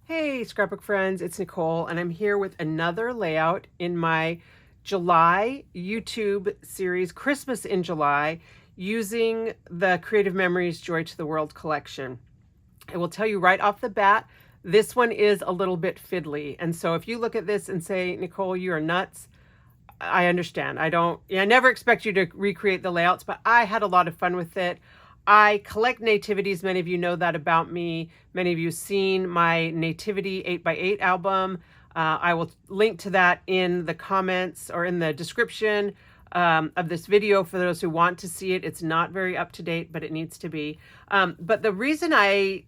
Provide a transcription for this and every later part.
Hey, scrapbook friends, it's Nicole, and I'm here with another layout in my July YouTube series, Christmas in July, using the Creative Memories Joy to the World collection. I will tell you right off the bat, this one is a little bit fiddly. And so if you look at this and say, Nicole, you are nuts, I understand. I never expect you to recreate the layouts, but I had a lot of fun with it. I collect nativities. Many of you know that about me. Many of you have seen my Nativity 8x8 album. I will link to that in the comments or in the description of this video for those who want to see it. It's not very up to date, but it needs to be. But the reason I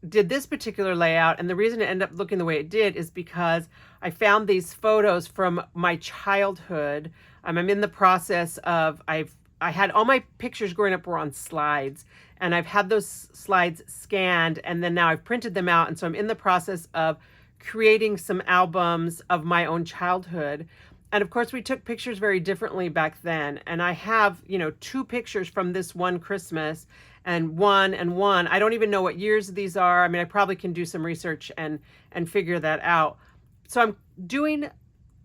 did this particular layout and the reason it ended up looking the way it did is because I found these photos from my childhood. I'm in the process of, I had all my pictures growing up were on slides, and I've had those slides scanned, and then now I've printed them out. And so I'm in the process of creating some albums of my own childhood. And of course, we took pictures very differently back then. And I have, two pictures from this one Christmas and one. I don't even know what years these are. I mean, I probably can do some research and figure that out. So I'm doing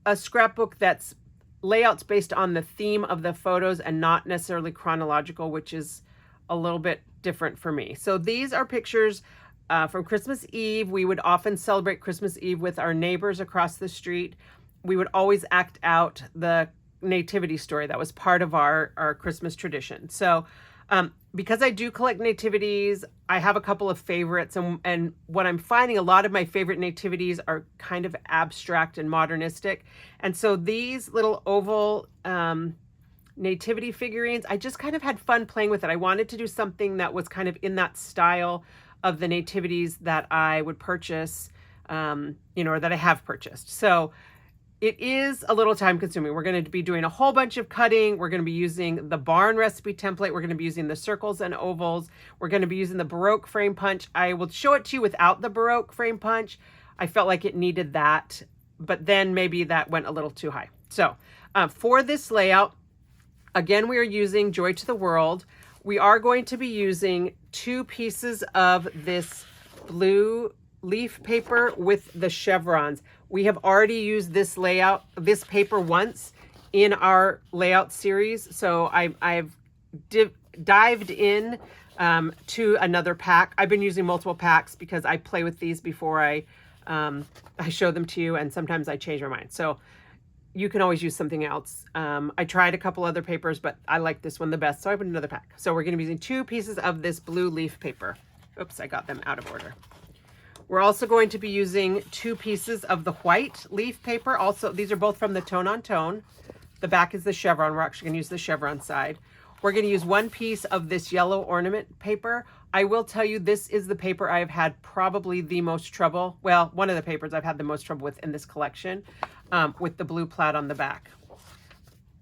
a scrapbook that's layouts based on the theme of the photos and not necessarily chronological, which is a little bit different for me. So these are pictures from Christmas Eve. We would often celebrate Christmas Eve with our neighbors across the street. We would always act out the nativity story. That was part of our Christmas tradition. So because I do collect nativities, I have a couple of favorites. And what I'm finding, a lot of my favorite nativities are kind of abstract and modernistic. And so these little oval nativity figurines, I just kind of had fun playing with it. I wanted to do something that was kind of in that style of the nativities that I would purchase, or that I have purchased. So it is a little time consuming. We're going to be doing a whole bunch of cutting. We're going to be using the barn recipe template. We're going to be using the circles and ovals. We're going to be using the Baroque Frame Punch. I will show it to you without the Baroque Frame Punch. I felt like it needed that, but then maybe that went a little too high. So for this layout, again, we are using Joy to the World. We are going to be using 2 pieces of this blue leaf paper with the chevrons. We have already used this paper once in our layout series. So I've dived in to another pack. I've been using multiple packs because I play with these before I show them to you, and sometimes I change my mind. So you can always use something else. I tried a couple other papers, but I like this one the best, so I put another pack. So we're going to be using 2 pieces of this blue leaf paper. Oops, I got them out of order. We're also going to be using 2 pieces of the white leaf paper. Also, these are both from the Tone on Tone. The back is the chevron. We're actually going to use the chevron side. We're going to use 1 piece of this yellow ornament paper. I will tell you, this is the paper I've had probably the most trouble. Well, one of the papers I've had the most trouble with in this collection, with the blue plaid on the back.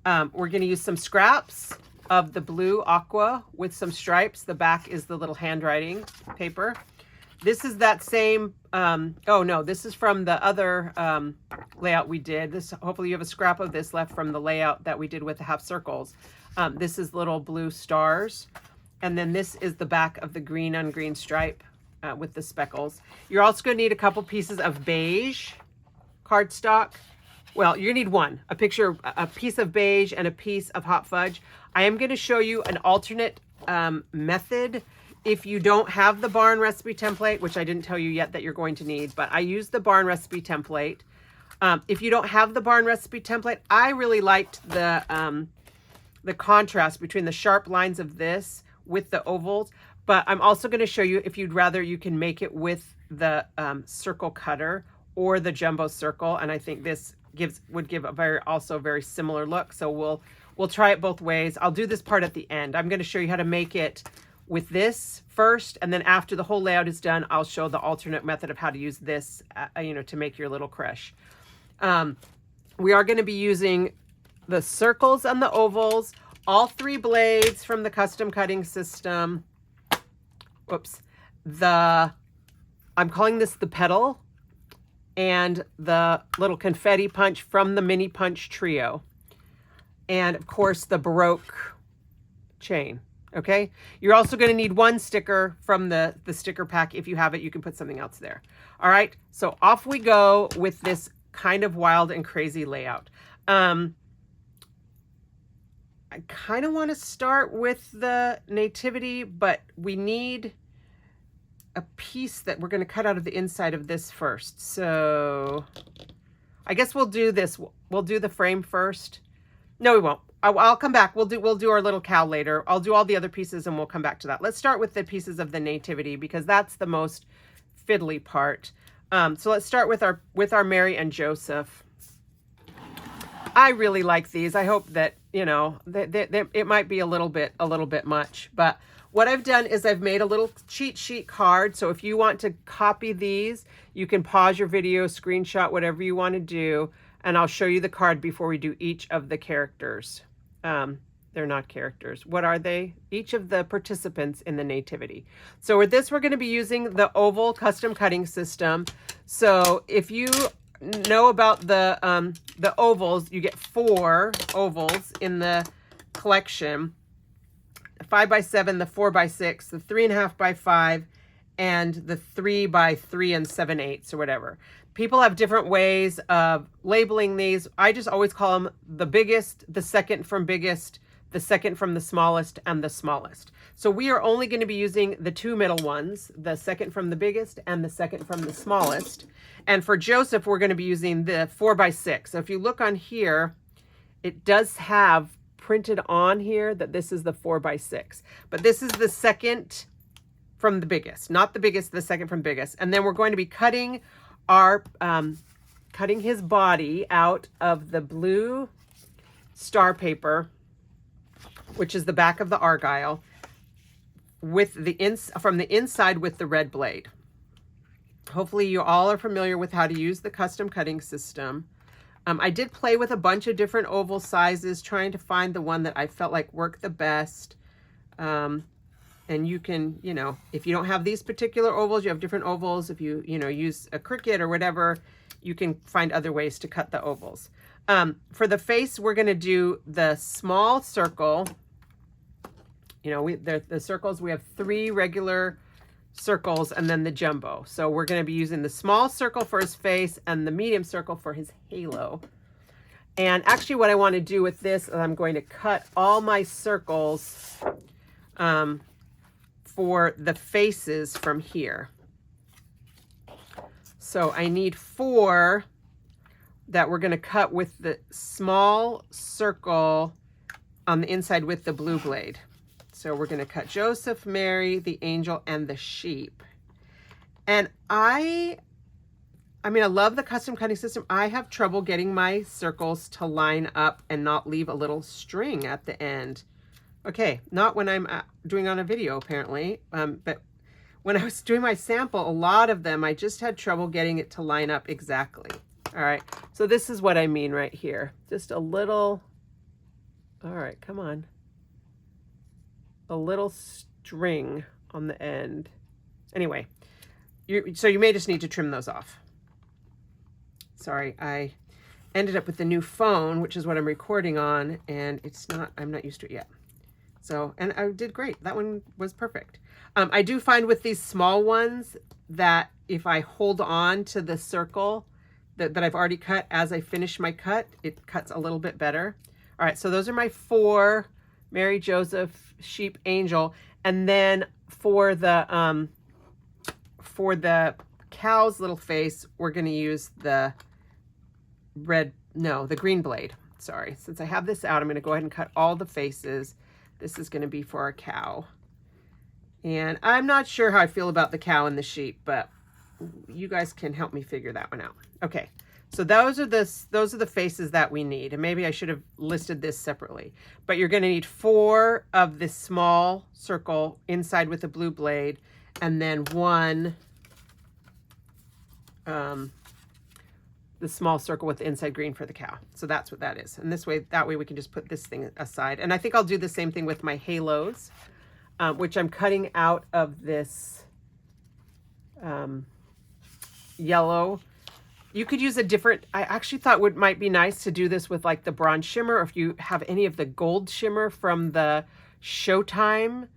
We're going to use some scraps of the blue aqua with some stripes. The back is the little handwriting paper. This is that same, oh no, this is from the other layout we did. Hopefully you have a scrap of this left from the layout that we did with the half circles. This is little blue stars. And then this is the back of the green on green stripe with the speckles. You're also going to need a couple pieces of beige cardstock. Well, you need one, a piece of beige and a piece of hot fudge. I am going to show you an alternate method if you don't have the barn recipe template, which I didn't tell you yet that you're going to need, but I used the barn recipe template. If you don't have the barn recipe template, I really liked the contrast between the sharp lines of this with the ovals, but I'm also going to show you, if you'd rather, you can make it with the circle cutter or the jumbo circle, and I think this would give a very similar look. So we'll try it both ways. I'll do this part at the end. I'm going to show you how to make it with this first, and then after the whole layout is done, I'll show the alternate method of how to use this, to make your little creche. We are going to be using the circles and the ovals, all 3 blades from the custom cutting system. Whoops. I'm calling this the pedal, and the little confetti punch from the mini punch trio. And of course the Baroque chain Okay, you're also going to need one sticker from the sticker pack. If you have it, you can put something else there. All right, so off we go with this kind of wild and crazy layout. I kind of want to start with the Nativity, but we need a piece that we're going to cut out of the inside of this first. So I guess we'll do this. We'll do the frame first. No, we won't. I'll come back. We'll do our little cow later. I'll do all the other pieces and we'll come back to that. Let's start with the pieces of the Nativity because that's the most fiddly part. So let's start with our Mary and Joseph. I really like these. I hope that, you know, it might be a little bit much, but what I've done is I've made a little cheat sheet card. So if you want to copy these, you can pause your video, screenshot, whatever you want to do, and I'll show you the card before we do each of the characters. They're not characters. What are they? Each of the participants in the Nativity. So with this, we're going to be using the oval custom cutting system. So if you know about the ovals, you get 4 ovals in the collection: 5x7, the 4x6, the 3.5x5, and the 3x3 7/8 or whatever. People have different ways of labeling these. I just always call them the biggest, the second from biggest, the second from the smallest, and the smallest. So we are only going to be using the 2 middle ones, the second from the biggest and the second from the smallest. And for Joseph, we're going to be using the 4x6. So if you look on here, it does have printed on here that this is the 4x6, but this is the second from the biggest, not the biggest, the second from biggest. And then we're going to be cutting our cutting his body out of the blue star paper, which is the back of the argyle, with the from the inside with the red blade. Hopefully you all are familiar with how to use the custom cutting system. I did play with a bunch of different oval sizes, trying to find the one that I felt like worked the best. And you can, you know, if you don't have these particular ovals, you have different ovals. If you use a Cricut or whatever, you can find other ways to cut the ovals. For the face, we're going to do the small circle. You know, the circles, we have 3 regular circles and then the jumbo. So we're going to be using the small circle for his face and the medium circle for his halo. And actually what I want to do with this is I'm going to cut all my circles for the faces from here. So I need 4 that we're going to cut with the small circle on the inside with the blue blade. So we're going to cut Joseph, Mary, the angel, and the sheep. And I mean, I love the custom cutting system. I have trouble getting my circles to line up and not leave a little string at the end. Okay, not when I'm doing on a video, apparently. But when I was doing my sample, a lot of them, I just had trouble getting it to line up exactly. All right, so this is what I mean right here. Just a little, all right, come on. A little string on the end. Anyway, so you may just need to trim those off. Sorry, I ended up with the new phone, which is what I'm recording on, and I'm not used to it yet. So, and I did great. That one was perfect. I do find with these small ones that if I hold on to the circle that I've already cut as I finish my cut, it cuts a little bit better. All right, so those are my 4, Mary, Joseph, sheep, angel. And then for the cow's little face, we're going to use the green blade. Sorry, since I have this out, I'm going to go ahead and cut all the faces. This is going to be for our cow. And I'm not sure how I feel about the cow and the sheep, but you guys can help me figure that one out. Okay, so those are the faces that we need. And maybe I should have listed this separately. But you're going to need 4 of this small circle inside with the blue blade, and then 1 the small circle with the inside green for the cow. So that's what that is. And that way we can just put this thing aside. And I think I'll do the same thing with my halos, which I'm cutting out of this yellow. You could use a different, I actually thought might be nice to do this with like the bronze shimmer, or if you have any of the gold shimmer from the Showtime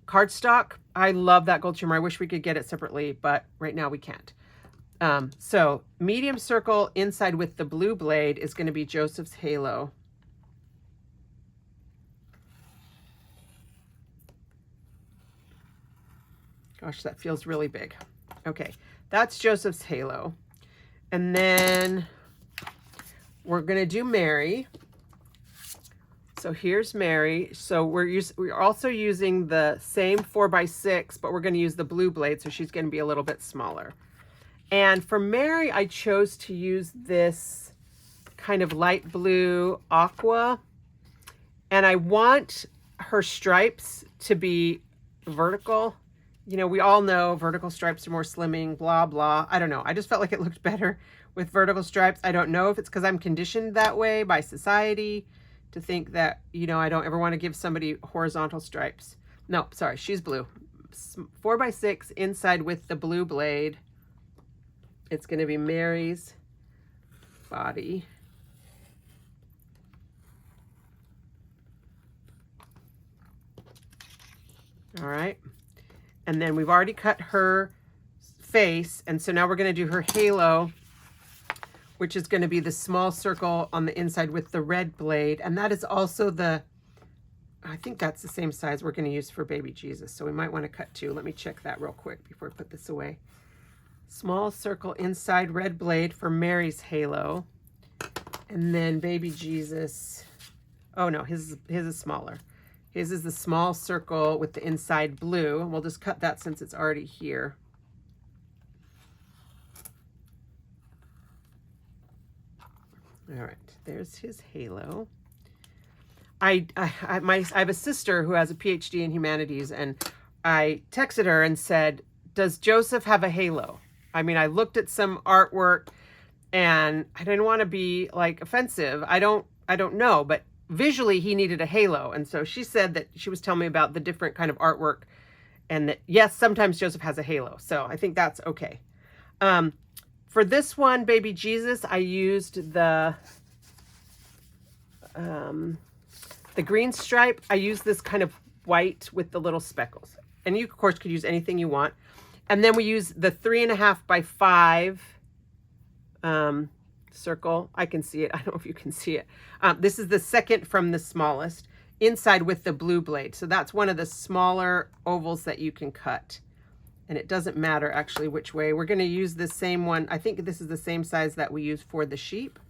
cardstock. I love that gold shimmer. I wish we could get it separately, but right now we can't. So medium circle inside with the blue blade is going to be Joseph's Halo. Gosh, that feels really big. Okay, that's Joseph's Halo. And then we're going to do Mary. So here's Mary. So we're also using the same 4x6, but we're going to use the blue blade, so she's going to be a little bit smaller. And for Mary, I chose to use this kind of light blue aqua. And I want her stripes to be vertical. You know, we all know vertical stripes are more slimming, blah, blah. I don't know. I just felt like it looked better with vertical stripes. I don't know if it's because I'm conditioned that way by society to think that, you know, I don't ever want to give somebody horizontal stripes. No, sorry, she's blue. 4x6 inside with the blue blade. It's going to be Mary's body. All right. And then we've already cut her face. And so now we're going to do her halo, which is going to be the small circle on the inside with the red blade. And that is also the, I think that's the same size we're going to use for baby Jesus. So we might want to cut two. Let me check that real quick before I put this away. Small circle inside red blade for Mary's halo. And then baby Jesus. Oh no, his is smaller. His is the small circle with the inside blue. And we'll just cut that since it's already here. All right, there's his halo. I have a sister who has a PhD in humanities, and I texted her and said, does Joseph have a halo? I mean, I looked at some artwork and I didn't want to be like offensive. I don't know, but visually he needed a halo. And so she said that she was telling me about the different kind of artwork and that, yes, sometimes Joseph has a halo. So I think that's okay. For this one, baby Jesus, I used the green stripe. I used this kind of white with the little speckles. And you, of course, could use anything you want. And then we use the 3.5x5 circle. I can see it. I don't know if you can see it. This is the second from the smallest, inside with the blue blade. So that's one of the smaller ovals that you can cut. And it doesn't matter actually which way. We're going to use the same one. I think this is the same size that we use for the sheep.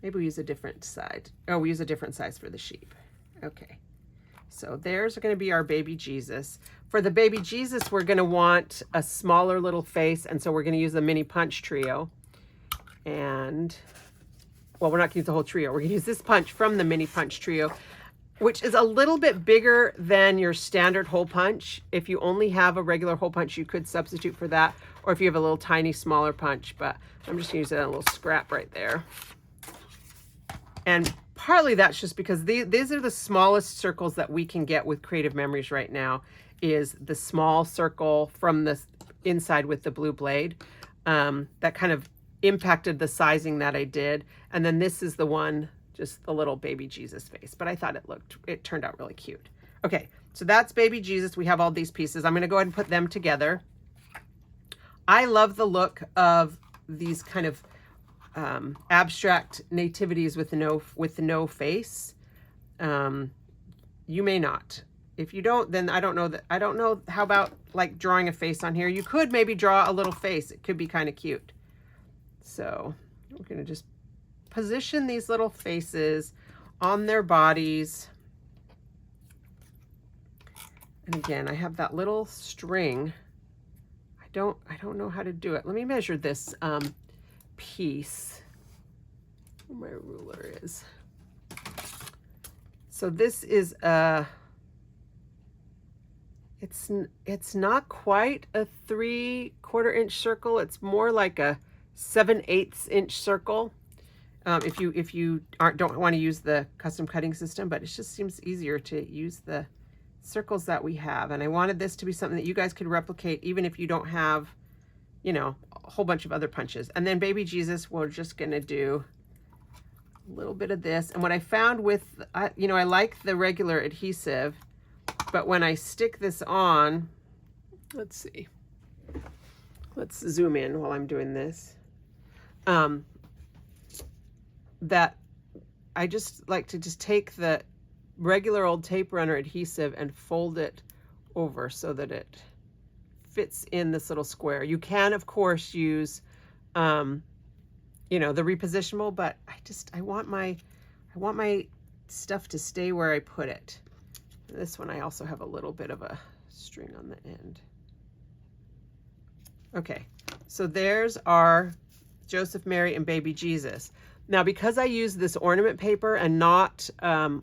Maybe we use a different side. Oh, we use a different size for the sheep. Okay. So there's going to be our baby Jesus. For the baby Jesus, we're going to want a smaller little face. And so we're going to use the mini punch trio. And, well, we're not going to use the whole trio. We're going to use this punch from the mini punch trio, which is a little bit bigger than your standard hole punch. If you only have a regular hole punch, you could substitute for that. Or if you have a little tiny, smaller punch. But I'm just going to use a little scrap right there. And partly that's just because these are the smallest circles that we can get with Creative Memories right now, is the small circle from the inside with the blue blade. That kind of impacted the sizing that I did. And then this is the one, just the little baby Jesus face. But I thought it turned out really cute. Okay, so that's baby Jesus. We have all these pieces. I'm going to go ahead and put them together. I love the look of these kind of abstract nativities with the no face. You may not. If you don't, then I don't know how about like drawing a face on here. You could maybe draw a little face. It could be kind of cute. So we're going to just position these little faces on their bodies. And again, I have that little string. I don't know how to do it. Let me measure this piece. Where my ruler is. So this is it's not quite a 3/4 inch circle. It's more like a 7/8 inch circle. If you don't want to use the custom cutting system, but it just seems easier to use the circles that we have. And I wanted this to be something that you guys could replicate even if you don't have, you know, a whole bunch of other punches. And then baby Jesus, we're just going to do a little bit of this. And what I found with, you know, I like the regular adhesive, But when I stick this on, let's see. Let's zoom in while I'm doing this. That I just like to just take the regular old tape runner adhesive and fold it over so that it fits in this little square. You can, of course, use, you know, the repositionable, but I want my stuff to stay where I put it. This one I also have a little bit of a string on the end. Okay, so there's our Joseph, Mary, and baby Jesus. Now, because I use this ornament paper and not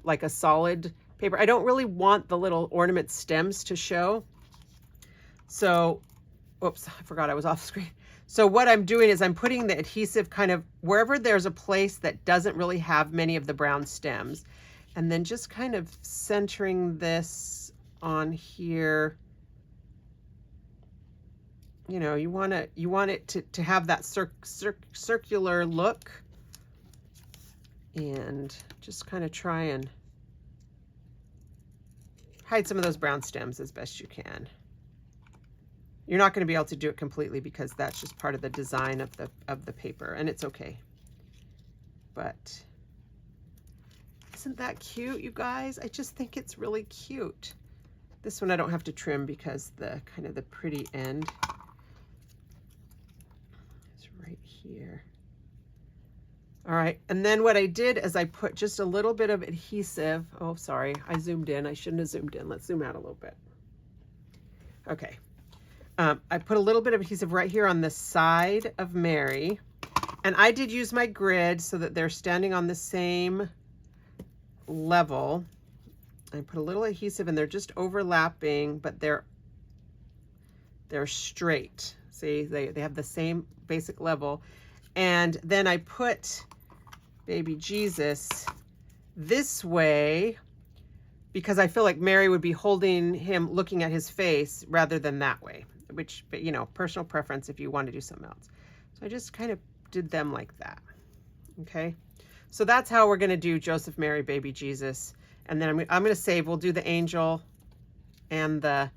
like a solid paper, I don't really want the little ornament stems to show. So, oops, I forgot I was off screen. So what I'm doing is I'm putting the adhesive kind of wherever there's a place that doesn't really have many of the brown stems, and then just kind of centering this on here. You know, you want it to have that circular look, and just kind of try and hide some of those brown stems as best you can. You're not going to be able to do it completely because that's just part of the design of the paper, and it's okay. But isn't that cute, you guys? I just think it's really cute. This one I don't have to trim because the kind of the pretty end is right here. All right, and then what I did is I put just a little bit of adhesive. Oh, sorry, I zoomed in. I shouldn't have zoomed in. Let's zoom out a little bit. Okay. I put a little bit of adhesive right here on the side of Mary, and I did use my grid so that they're standing on the same level. I put a little adhesive and they're just overlapping, but they're straight. See, they have the same basic level. And then I put baby Jesus this way because I feel like Mary would be holding him, looking at his face rather than that way, which, but you know, personal preference if you want to do something else. So I just kind of did them like that. Okay. So that's how we're going to do Joseph, Mary, baby Jesus. And then I'm going to save, we'll do the angel and the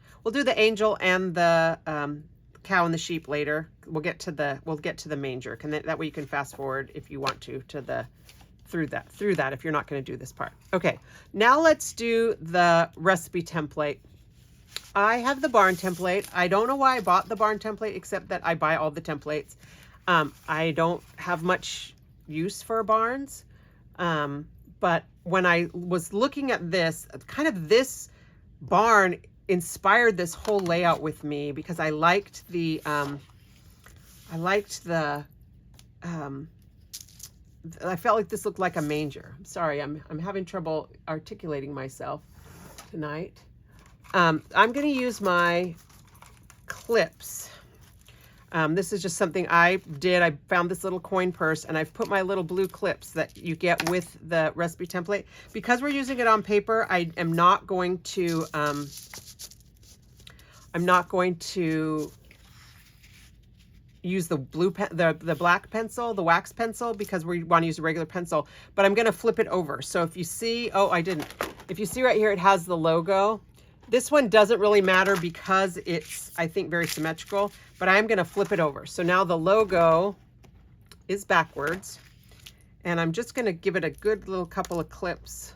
cow and the sheep later. We'll get to the manger. That way you can fast forward if you want to through that if you're not going to do this part. Okay, now let's do the recipe template. I have the barn template. I don't know why I bought the barn template, except that I buy all the templates. I don't have much use for barns, but when I was looking at this, kind of this barn inspired this whole layout with me because I liked I felt like this looked like a manger. I'm sorry, I'm having trouble articulating myself tonight. I'm going to use my clips. This is just something I did. I found this little coin purse and I've put my little blue clips that you get with the recipe template. Because we're using it on paper, I am not going to use the the black pencil, the wax pencil, because we want to use a regular pencil, but I'm going to flip it over. So if you see, oh, I didn't. If you see right here, it has the logo. This one doesn't really matter because it's, I think, very symmetrical, but I'm going to flip it over. So now the logo is backwards, and I'm just going to give it a good little couple of clips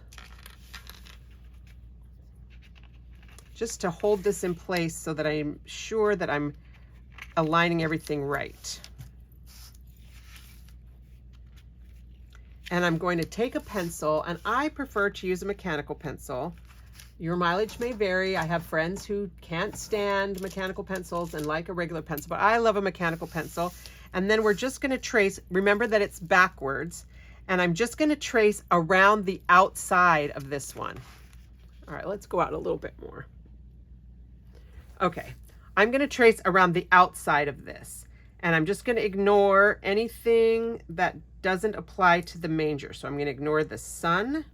just to hold this in place so that I'm sure that I'm aligning everything right. And I'm going to take a pencil, and I prefer to use a mechanical pencil. Your mileage may vary. I have friends who can't stand mechanical pencils and like a regular pencil, but I love a mechanical pencil. And then we're just going to trace, remember that it's backwards, and I'm just going to trace around the outside of this one. All right, let's go out a little bit more. Okay, I'm going to trace around the outside of this, and I'm just going to ignore anything that doesn't apply to the manger. So I'm going to ignore the sun. I'm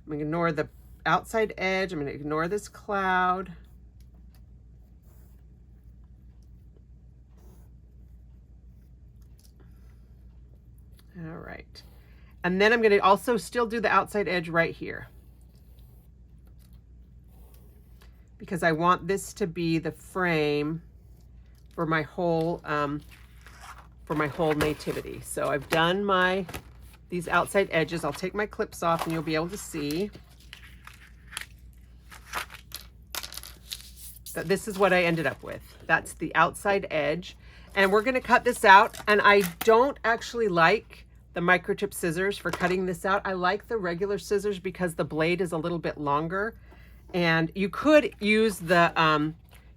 going to ignore the outside edge. I'm going to ignore this cloud. All right. And then I'm going to also still do the outside edge right here. because I want this to be the frame for my whole nativity. So I've done these outside edges. I'll take my clips off and you'll be able to see that this is what I ended up with. That's the outside edge. And we're gonna cut this out. And I don't actually like the microchip scissors for cutting this out. I like the regular scissors because the blade is a little bit longer. And you could use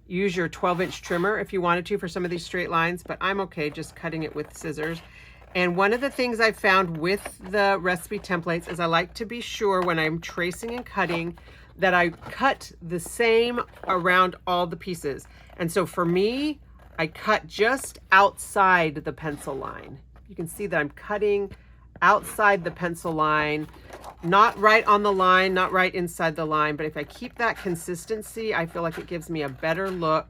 use your 12-inch trimmer if you wanted to for some of these straight lines, but I'm okay just cutting it with scissors. And one of the things I found with the recipe templates is I like to be sure when I'm tracing and cutting that I cut the same around all the pieces. And so for me, I cut just outside the pencil line. You can see that I'm cutting outside the pencil line, not right on the line, not right inside the line, but if I keep that consistency, I feel like it gives me a better look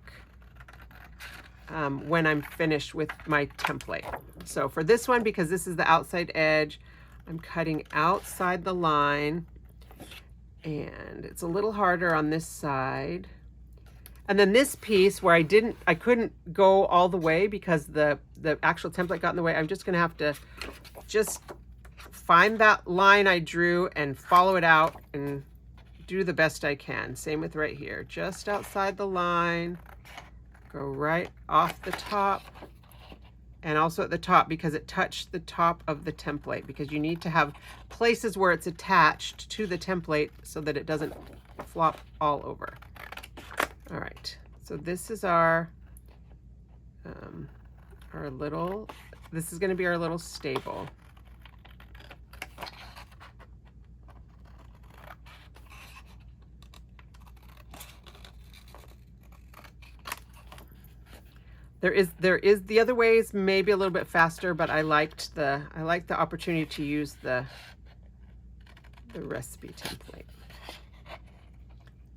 when I'm finished with my template. So for this one, because this is the outside edge, I'm cutting outside the line, and it's a little harder on this side. And then this piece where I couldn't go all the way because the actual template got in the way, I'm just gonna have to just find that line I drew and follow it out and do the best I can. Same with right here, just outside the line, go right off the top, and also at the top because it touched the top of the template, because you need to have places where it's attached to the template so that it doesn't flop all over. All right, so this is our little, this is going to be our little stable. There is the other ways maybe a little bit faster, but I liked the opportunity to use the recipe template.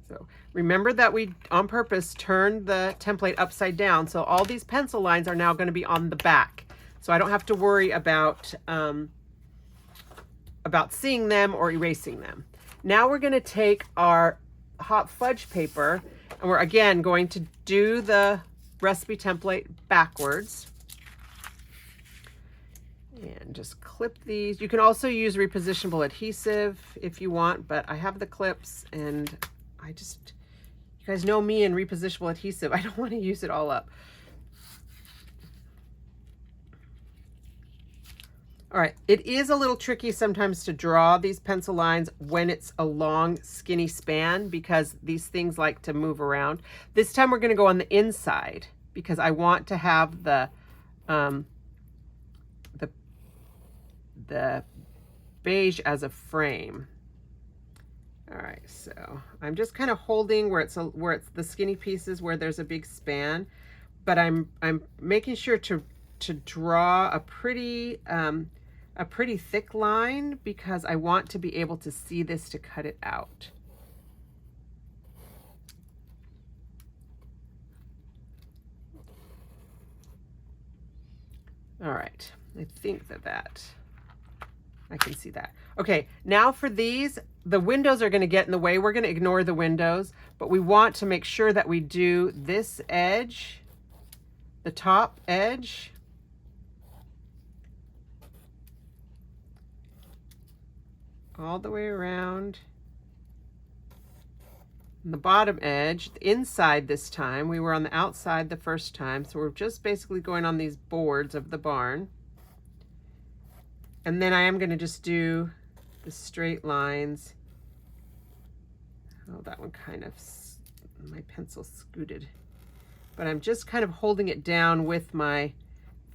So remember that we on purpose turned the template upside down, so all these pencil lines are now going to be on the back, so I don't have to worry about seeing them or erasing them. Now we're going to take our hot fudge paper and we're again going to do the recipe template backwards and just clip these. You can also use repositionable adhesive if you want, but I have the clips and you guys know me and repositionable adhesive. I don't want to use it all up. All right, it is a little tricky sometimes to draw these pencil lines when it's a long, skinny span because these things like to move around. This time we're going to go on the inside because I want to have the beige as a frame. All right, so I'm just kind of holding where it's the skinny pieces where there's a big span, but I'm making sure to draw a pretty thick line because I want to be able to see this to cut it out. All right, I think that I can see that. Okay, now for these, the windows are going to get in the way. We're going to ignore the windows, but we want to make sure that we do this edge, the top edge, all the way around. And the bottom edge, the inside this time. We were on the outside the first time, so we're just basically going on these boards of the barn. And then I am going to just do the straight lines. Oh, that one kind of, my pencil scooted. But I'm just kind of holding it down with my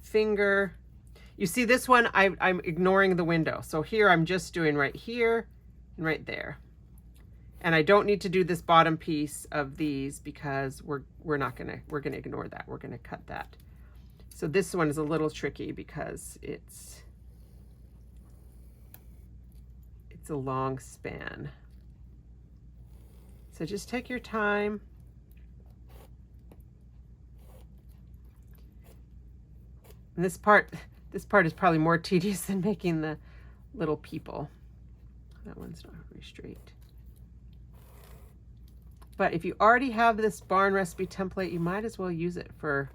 finger. You see this one, I'm ignoring the window. So here I'm just doing right here and right there. And I don't need to do this bottom piece of these because we're gonna ignore that. We're gonna cut that. So this one is a little tricky because it's a long span. So just take your time. And this part is probably more tedious than making the little people. That one's not very straight. But if you already have this barn recipe template, you might as well use it for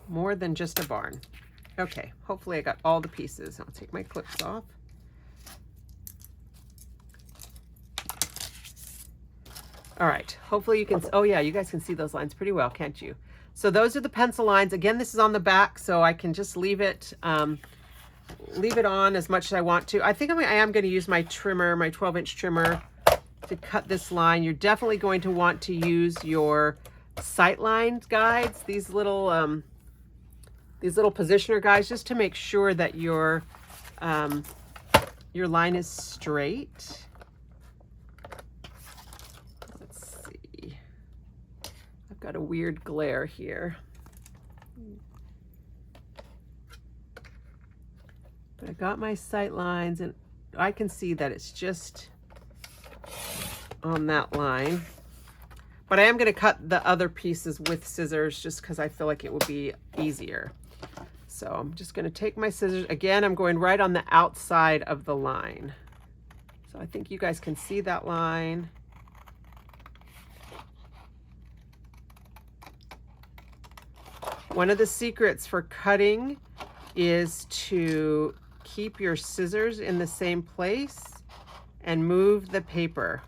more than just a barn. Okay, hopefully I got all the pieces. I'll take my clips off. All right, hopefully you can, oh yeah, you guys can see those lines pretty well, can't you? So those are the pencil lines. Again, this is on the back, so I can just leave it on as much as I want to. I think I am going to use my trimmer, my 12-inch trimmer, to cut this line. You're definitely going to want to use your sight line guides, these little positioner guides, just to make sure that your line is straight. Let's see. I've got a weird glare here. But I got my sight lines, and I can see that it's just on that line. But I am going to cut the other pieces with scissors just because I feel like it will be easier. So I'm just going to take my scissors. Again, I'm going right on the outside of the line. So I think you guys can see that line. One of the secrets for cutting is to keep your scissors in the same place and move the paper.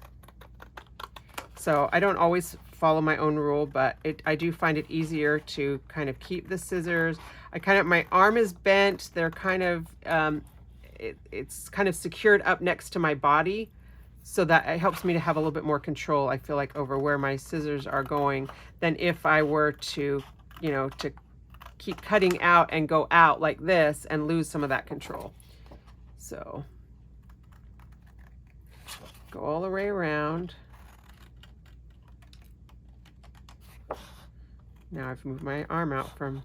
So I don't always follow my own rule, but I do find it easier to kind of keep the scissors. My arm is bent. They're kind of, it's kind of secured up next to my body, so that it helps me to have a little bit more control, I feel like, over where my scissors are going than if I were to, you know, to keep cutting out and go out like this and lose some of that control. So go all the way around. Now I've moved my arm out from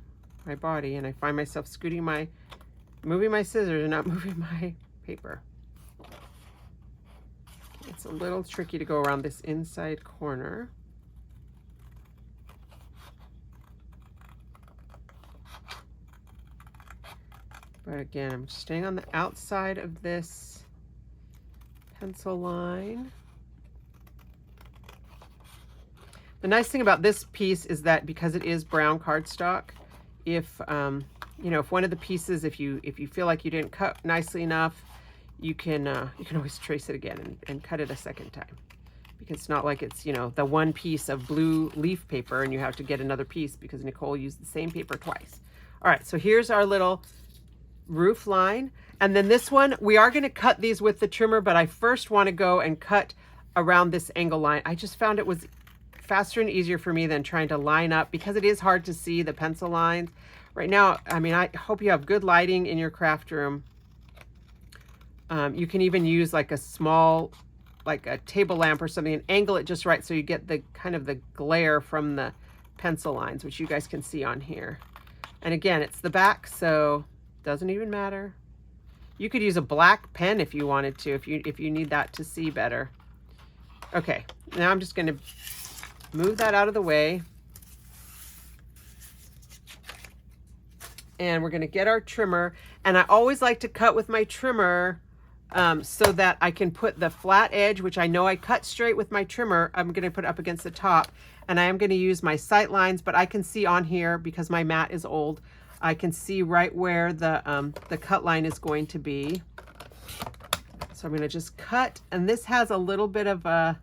my body and I find myself moving my scissors and not moving my paper. It's a little tricky to go around this inside corner. But again, I'm staying on the outside of this pencil line. The nice thing about this piece is that because it is brown cardstock, if you know, if one of the pieces, if you feel like you didn't cut nicely enough, you can always trace it again and cut it a second time, because it's not like it's, you know, the one piece of blue leaf paper and you have to get another piece because Nicole used the same paper twice. All right, so here's our little roof line, and then this one we are going to cut these with the trimmer, but I first want to go and cut around this angle line. I just found it was faster and easier for me than trying to line up, because it is hard to see the pencil lines right now. I mean, I hope you have good lighting in your craft room. You can even use like a small, like a table lamp or something, and angle it just right so you get the kind of the glare from the pencil lines, which you guys can see on here. And again, it's the back, so doesn't even matter. You could use a black pen if you wanted to, if you need that to see better. Okay, now I'm just going to move that out of the way. And we're going to get our trimmer. And I always like to cut with my trimmer so that I can put the flat edge, which I know I cut straight with my trimmer, I'm going to put up against the top. And I am going to use my sight lines, but I can see on here, because my mat is old, I can see right where the cut line is going to be. So I'm going to just cut, and this has a little bit of a,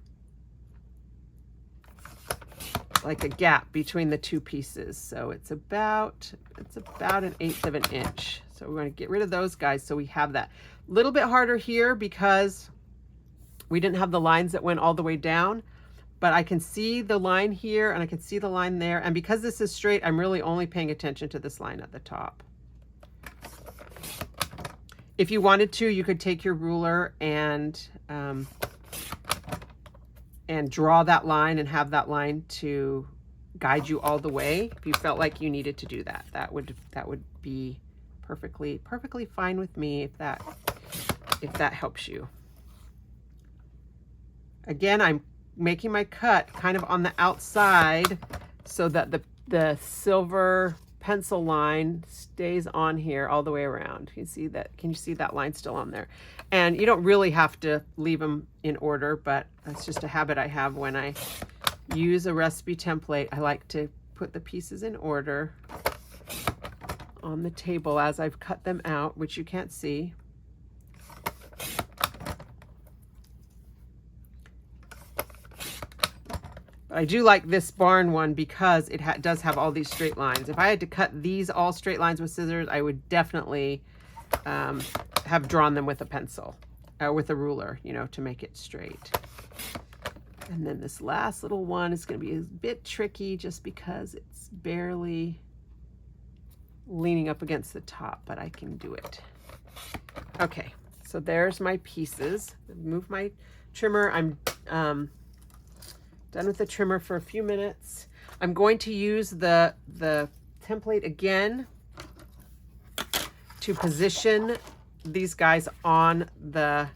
like a gap between the two pieces. So it's about 1/8 of an inch. So we're going to get rid of those guys so we have that. A little bit harder here because we didn't have the lines that went all the way down, but I can see the line here and I can see the line there. And because this is straight, I'm really only paying attention to this line at the top. If you wanted to, you could take your ruler and draw that line and have that line to guide you all the way. If you felt like you needed to do that, that would be perfectly fine with me, if that helps you. Again, I'm making my cut kind of on the outside so that the silver pencil line stays on here all the way around. You see that? Can you see that line still on there? And you don't really have to leave them in order, but that's just a habit I have when I use a recipe template. I like to put the pieces in order on the table as I've cut them out, which you can't see. I do like this barn one because it does have all these straight lines. If I had to cut these all straight lines with scissors, I would definitely have drawn them with a pencil, with a ruler, you know, to make it straight. And then this last little one is going to be a bit tricky just because it's barely leaning up against the top, but I can do it. Okay, so there's my pieces. Move my trimmer. I'm done with the trimmer for a few minutes. I'm going to use the template again to position these guys on the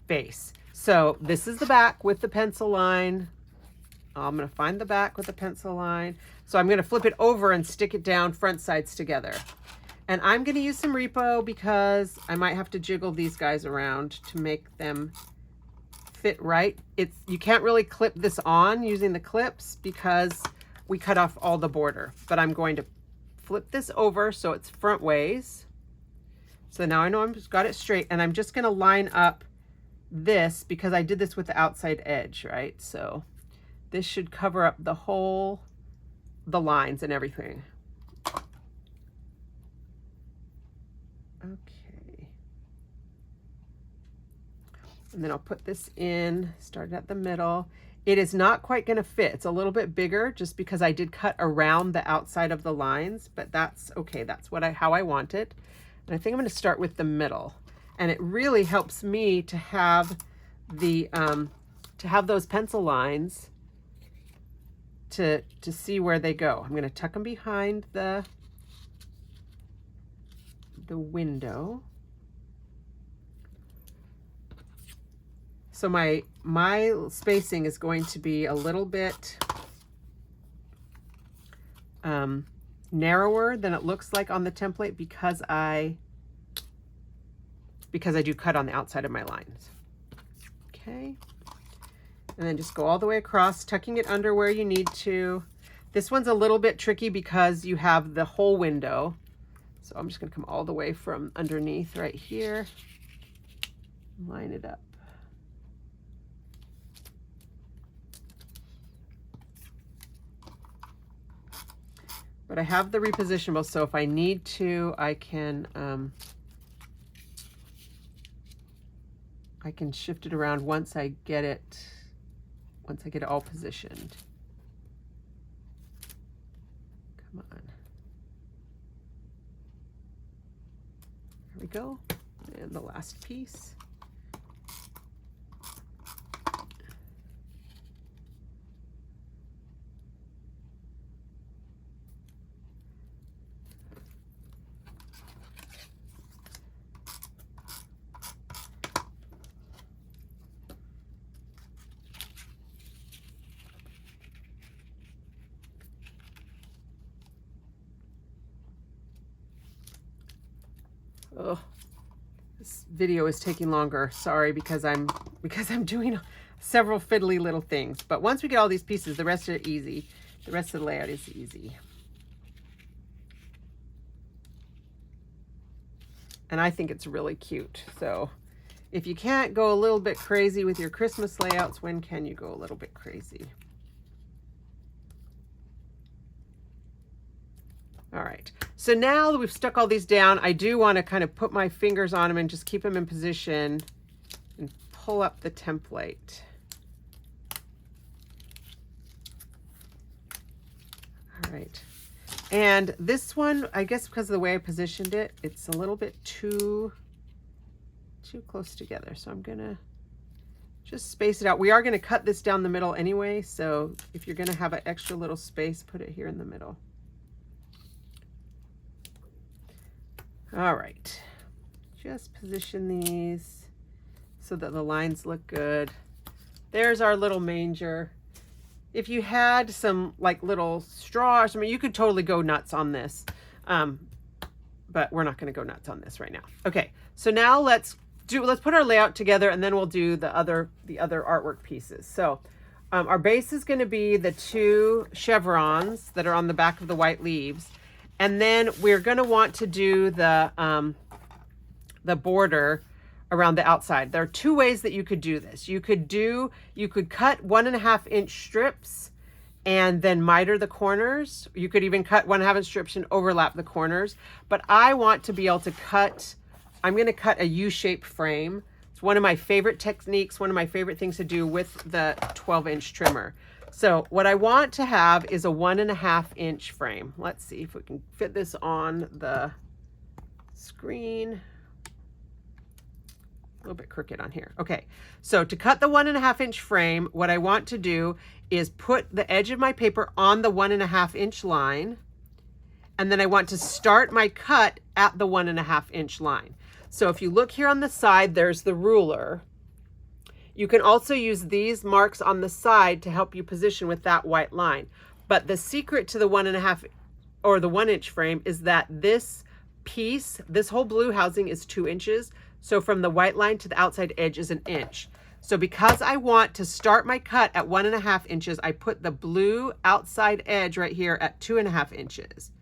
base. So this is the back with the pencil line. I'm going to find the back with the pencil line. So I'm going to flip it over and stick it down front sides together. And I'm going to use some repo because I might have to jiggle these guys around to make them fit right. You can't really clip this on using the clips because we cut off all the border. But I'm going to flip this over so it's front ways. So now I know I've got it straight, and I'm just going to line up this because I did this with the outside edge, right? So this should cover up the lines and everything. Okay. And then I'll put this in, start at the middle. It is not quite going to fit. It's a little bit bigger just because I did cut around the outside of the lines, but that's okay. That's how I want it. And I think I'm going to start with the middle. And it really helps me to have those pencil lines to see where they go. I'm going to tuck them behind the window. So my spacing is going to be a little bit narrower than it looks like on the template because I do cut on the outside of my lines. Okay. And then just go all the way across, tucking it under where you need to. This one's a little bit tricky because you have the whole window. So I'm just going to come all the way from underneath right here. Line it up. But I have the repositionable, so if I need to, I can shift it around once I get it all positioned. Come on. There we go. And the last piece. Oh, this video is taking longer. Sorry, because I'm doing several fiddly little things. But once we get all these pieces, the rest are easy. The rest of the layout is easy. And I think it's really cute. So if you can't go a little bit crazy with your Christmas layouts, when can you go a little bit crazy? All right, so now that we've stuck all these down, I do want to kind of put my fingers on them and just keep them in position and pull up the template. All right, and this one, I guess because of the way I positioned it, it's a little bit too close together. So I'm gonna just space it out. We are gonna cut this down the middle anyway, so if you're gonna have an extra little space, put it here in the middle. All right, just position these so that the lines look good. There's our little manger. If you had some like little straw or something, you could totally go nuts on this. But we're not gonna go nuts on this right now. Okay, so now let's put our layout together and then we'll do the other artwork pieces. So Our base is going to be the 2 chevrons that are on the back of the white leaves. And then we're going to want to do the border around the outside. There are 2 ways that you could do this. You could cut 1.5 inch strips and then miter the corners. You could even cut 1.5 inch strips and overlap the corners. But I want to be able to I'm going to cut a U-shaped frame. It's one of my favorite techniques, one of my favorite things to do with the 12-inch trimmer. So what I want to have is a 1.5 inch frame. Let's see if we can fit this on the screen. A little bit crooked on here. Okay, so to cut the 1.5 inch frame, what I want to do is put the edge of my paper on the 1.5 inch line, and then I want to start my cut at the 1.5 inch line. So if you look here on the side, there's the ruler. You can also use these marks on the side to help you position with that white line. But the secret to the 1.5 or the 1 inch frame is that this piece, this whole blue housing is 2 inches. So from the white line to the outside edge is 1 inch. So because I want to start my cut at 1.5 inches, I put the blue outside edge right here at 2.5 inches.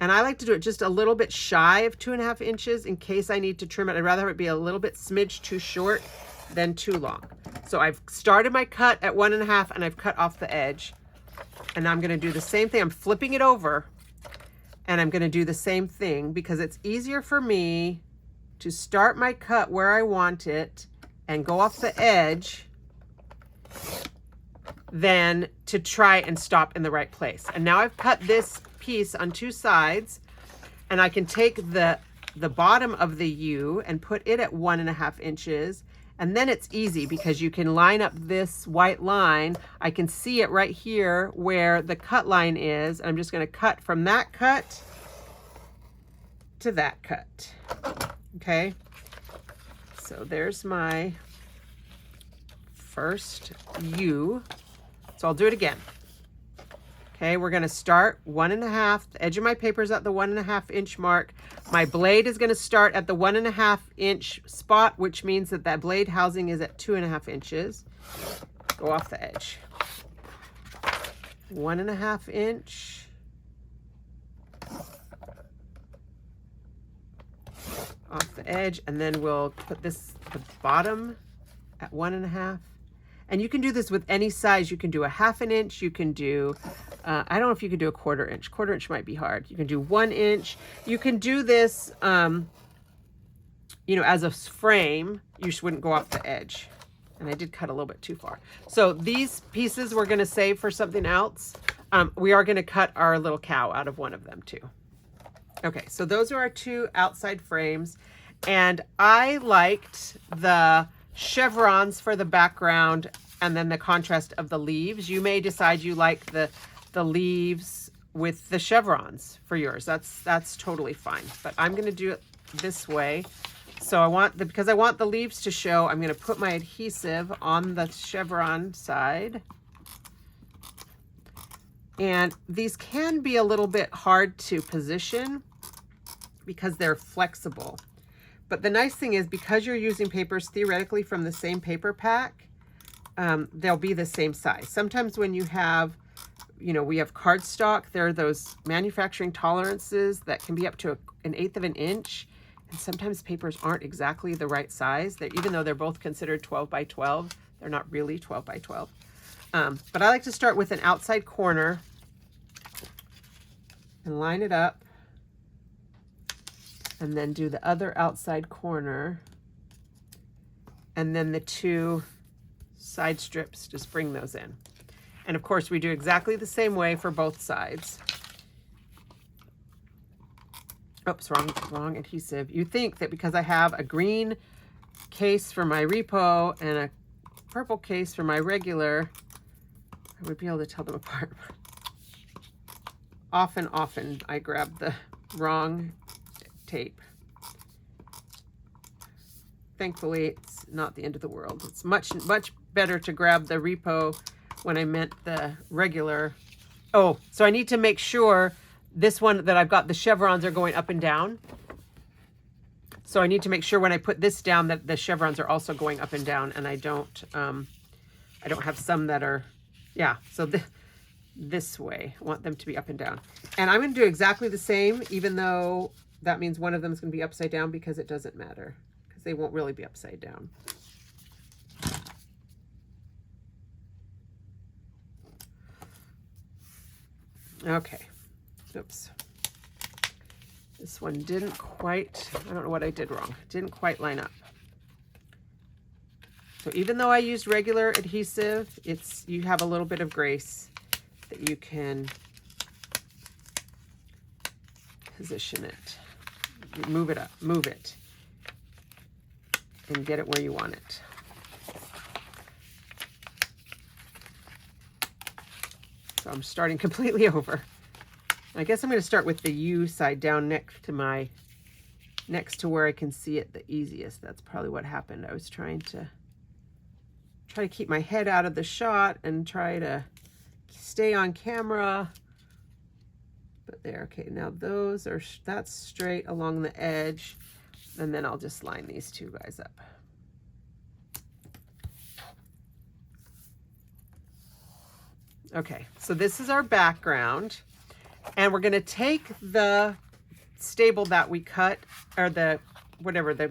And I like to do it just a little bit shy of 2.5 inches in case I need to trim it. I'd rather it be a little bit smidge too short than too long. So I've started my cut at 1.5 and I've cut off the edge. And I'm gonna do the same thing. I'm flipping it over and I'm gonna do the same thing because it's easier for me to start my cut where I want it and go off the edge than to try and stop in the right place. And now I've cut this piece on 2 sides, and I can take the bottom of the U and put it at 1.5 inches. And then it's easy because you can line up this white line. I can see it right here where the cut line is. I'm just going to cut from that cut to that cut. Okay, so there's my first U. So I'll do it again. Okay, we're going to start 1.5. The edge of my paper is at the 1.5 inch mark. My blade is going to start at the 1.5 inch spot, which means that that blade housing is at 2.5 inches. Go off the edge. 1.5 inch. Off the edge, and then we'll put the bottom at 1.5. And you can do this with any size. You can do a 1/2 inch. You can do, I don't know if you can do a 1/4 inch. 1/4 inch might be hard. You can do 1 inch. You can do this, you know, as a frame. You just wouldn't go off the edge. And I did cut a little bit too far. So these pieces we're going to save for something else. We are going to cut our little cow out of one of them too. Okay, so those are our 2 outside frames. And I liked the chevrons for the background and then the contrast of the leaves. You may decide you like the leaves with the chevrons for yours. That's totally fine. But I'm going to do it this way. So I want because I want the leaves to show, I'm going to put my adhesive on the chevron side. And these can be a little bit hard to position because they're flexible. But the nice thing is because you're using papers theoretically from the same paper pack, they'll be the same size. Sometimes when you have, you know, we have cardstock, there are those manufacturing tolerances that can be up to 1/8 of an inch. And sometimes papers aren't exactly the right size. Even though they're both considered 12 by 12, they're not really 12 by 12. But I like to start with an outside corner and line it up. And then do the other outside corner. And then the 2 side strips, just bring those in. And of course, we do exactly the same way for both sides. Oops, wrong adhesive. You think that because I have a green case for my repo and a purple case for my regular, I would be able to tell them apart. Often I grab the wrong tape. Thankfully, it's not the end of the world. It's much better to grab the repo when I meant the regular. Oh, so I need to make sure this one that I've got, the chevrons are going up and down. So I need to make sure when I put this down that the chevrons are also going up and down, and I don't I don't have some that are, yeah, so this way, I want them to be up and down. And I'm going to do exactly the same, even though that means one of them is going to be upside down, because it doesn't matter, because they won't really be upside down. Okay, oops. This one didn't quite, I don't know what I did wrong. Didn't quite line up. So even though I used regular adhesive, you have a little bit of grace that you can position it. Move it up, move it, and get it where you want it. So I'm starting completely over. I guess I'm going to start with the U side down next to where I can see it the easiest. That's probably what happened. I was trying to keep my head out of the shot and try to stay on camera. But there, okay, now that's straight along the edge, and then I'll just line these two guys up. Okay, so this is our background, and we're gonna take the stable that we cut, or the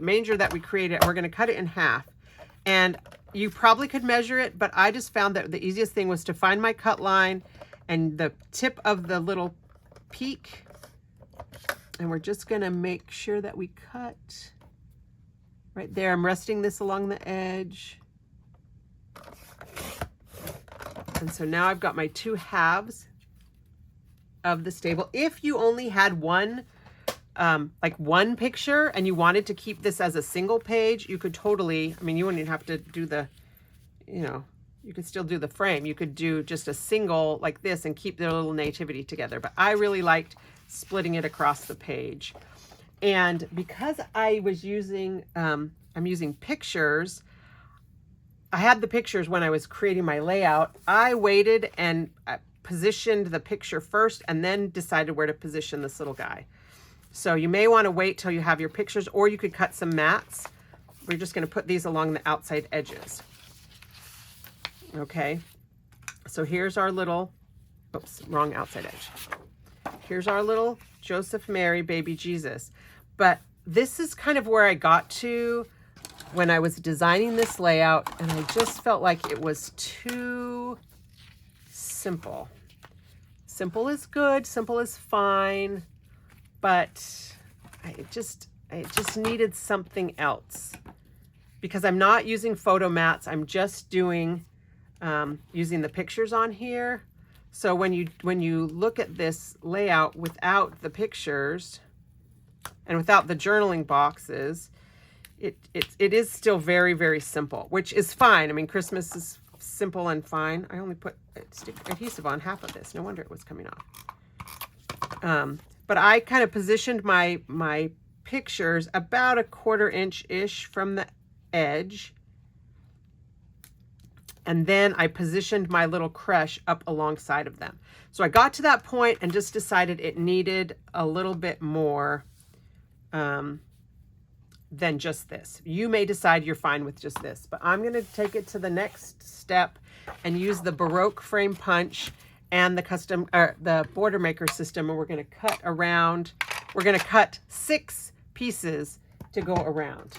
manger that we created, and we're gonna cut it in half. And you probably could measure it, but I just found that the easiest thing was to find my cut line and the tip of the little peak. And we're just gonna make sure that we cut right there. I'm resting this along the edge. And so now I've got my two halves of the stable. If you only had one, like one picture, and you wanted to keep this as a single page, you could totally, I mean, you wouldn't even have to do the, you could still do the frame. You could do just a single like this and keep their little nativity together. But I really liked splitting it across the page. And because I was using, I'm using pictures, I had the pictures when I was creating my layout. I waited and positioned the picture first and then decided where to position this little guy. So you may want to wait till you have your pictures, or you could cut some mats. We're just going to put these along the outside edges. Okay, so here's our little, oops, wrong outside edge. Here's our little Joseph, Mary, baby Jesus. But this is kind of where I got to when I was designing this layout, and I just felt like it was too simple. Simple is good, simple is fine, but it just needed something else, because I'm not using photo mats. I'm just doing using the pictures on here. So when you look at this layout without the pictures and without the journaling boxes, it is still very, very simple, which is fine. I mean, Christmas is simple and fine. I only put adhesive on half of this. No wonder it was coming off. But I kind of positioned my pictures about 1/4 inch-ish from the edge. And then I positioned my little creche up alongside of them. So I got to that point and just decided it needed a little bit more than just this. You may decide you're fine with just this, but I'm going to take it to the next step and use the Baroque Frame Punch and the border maker system, and we're going to cut around. We're going to cut 6 pieces to go around.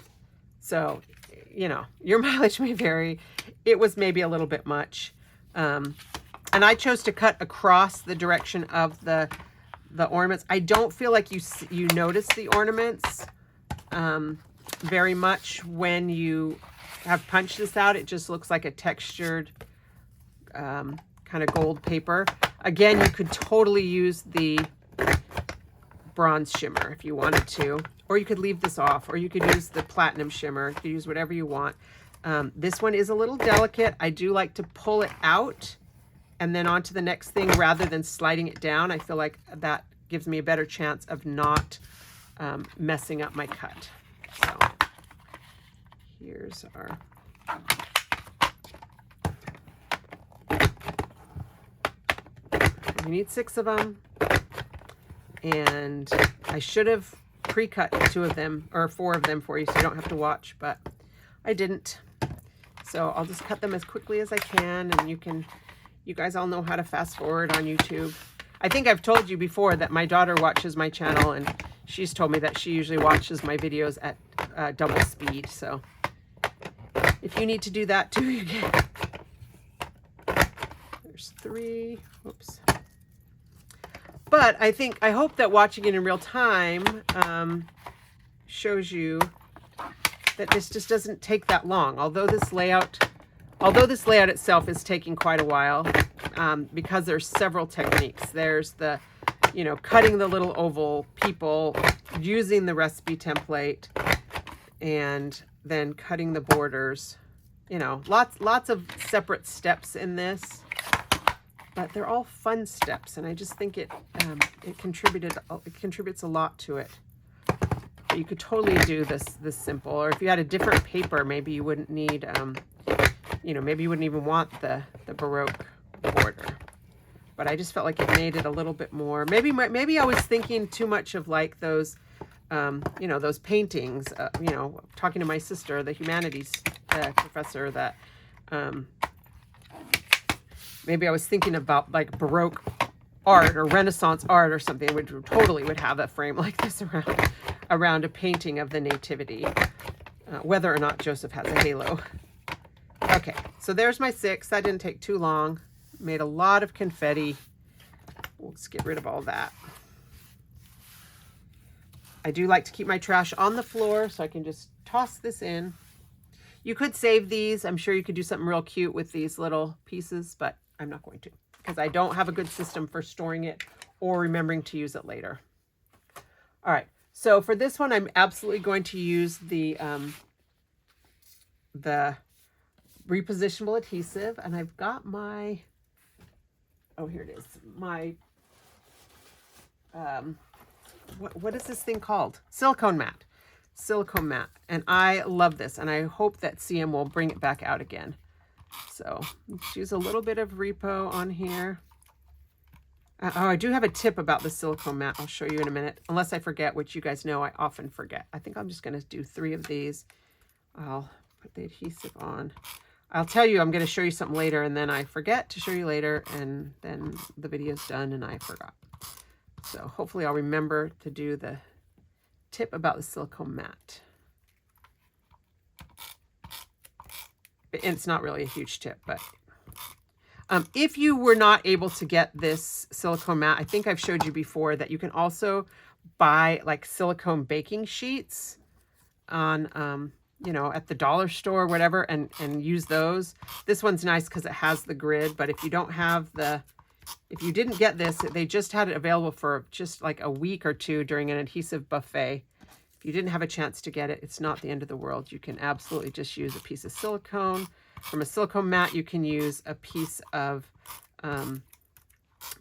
So, your mileage may vary. It was maybe a little bit much. And I chose to cut across the direction of the ornaments. I don't feel like you notice the ornaments very much when you have punched this out. It just looks like a textured kind of gold paper. Again, you could totally use the bronze shimmer if you wanted to, or you could leave this off, or you could use the platinum shimmer. You could use whatever you want. This one is a little delicate. I do like to pull it out and then onto the next thing rather than sliding it down. I feel like that gives me a better chance of not messing up my cut. So here's our... We need 6 of them. And I should have pre-cut 2 of them or 4 of them for you so you don't have to watch, but I didn't. So I'll just cut them as quickly as I can, and you guys all know how to fast forward on YouTube. I think I've told you before that my daughter watches my channel, and she's told me that she usually watches my videos at double speed. So if you need to do that too, you can. There's 3. Whoops. But I hope that watching it in real time shows you that this just doesn't take that long. Although this layout itself is taking quite a while, because there's several techniques. There's the, cutting the little oval people, using the recipe template, and then cutting the borders. Lots of separate steps in this, but they're all fun steps, and I just think it contributes a lot to it. But you could totally do this simple, or if you had a different paper, maybe you wouldn't need, maybe you wouldn't even want the Baroque border. But I just felt like it made it a little bit more. Maybe I was thinking too much of like those, those paintings. Talking to my sister, the humanities professor, that maybe I was thinking about like Baroque art or Renaissance art or something, which totally would have a frame like this around a painting of the Nativity, whether or not Joseph has a halo. Okay, so there's my 6. That didn't take too long. Made a lot of confetti. Let's get rid of all that. I do like to keep my trash on the floor, so I can just toss this in. You could save these. I'm sure you could do something real cute with these little pieces, but I'm not going to, because I don't have a good system for storing it or remembering to use it later. All right, so for this one, I'm absolutely going to use the repositionable adhesive, and I've got my, oh, here it is, my, what is this thing called? Silicone mat. And I love this, and I hope that CM will bring it back out again. So let's use a little bit of repo on here. Oh, I do have a tip about the silicone mat. I'll show you in a minute, unless I forget, which you guys know I often forget. I think I'm just going to do 3 of these. I'll put the adhesive on. I'll tell you I'm going to show you something later, and then I forget to show you later, and then the video's done and I forgot. So hopefully I'll remember to do the tip about the silicone mat. It's not really a huge tip, but if you were not able to get this silicone mat, I think I've showed you before that you can also buy like silicone baking sheets on, at the dollar store or whatever, and use those. This one's nice because it has the grid, but if you don't have if you didn't get this, they just had it available for just like a week or 2 during an adhesive buffet. If you didn't have a chance to get it, it's not the end of the world. You can absolutely just use a piece of silicone. From a silicone mat, you can use a piece of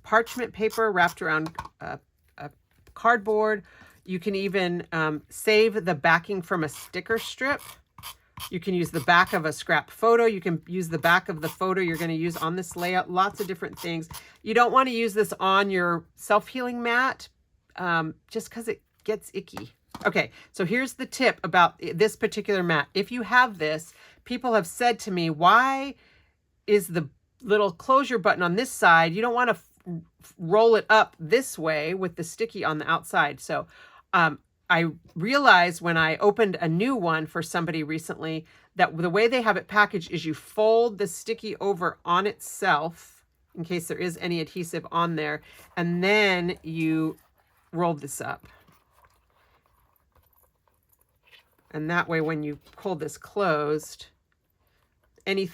parchment paper wrapped around a cardboard. You can even save the backing from a sticker strip. You can use the back of a scrap photo. You can use the back of the photo you're going to use on this layout. Lots of different things. You don't want to use this on your self-healing mat just because it gets icky. Okay, so here's the tip about this particular mat. If you have this, people have said to me, why is the little closure button on this side? You don't want to roll it up this way with the sticky on the outside. So I realized when I opened a new one for somebody recently that the way they have it packaged is you fold the sticky over on itself in case there is any adhesive on there, and then you roll this up. And that way, when you pull this closed, any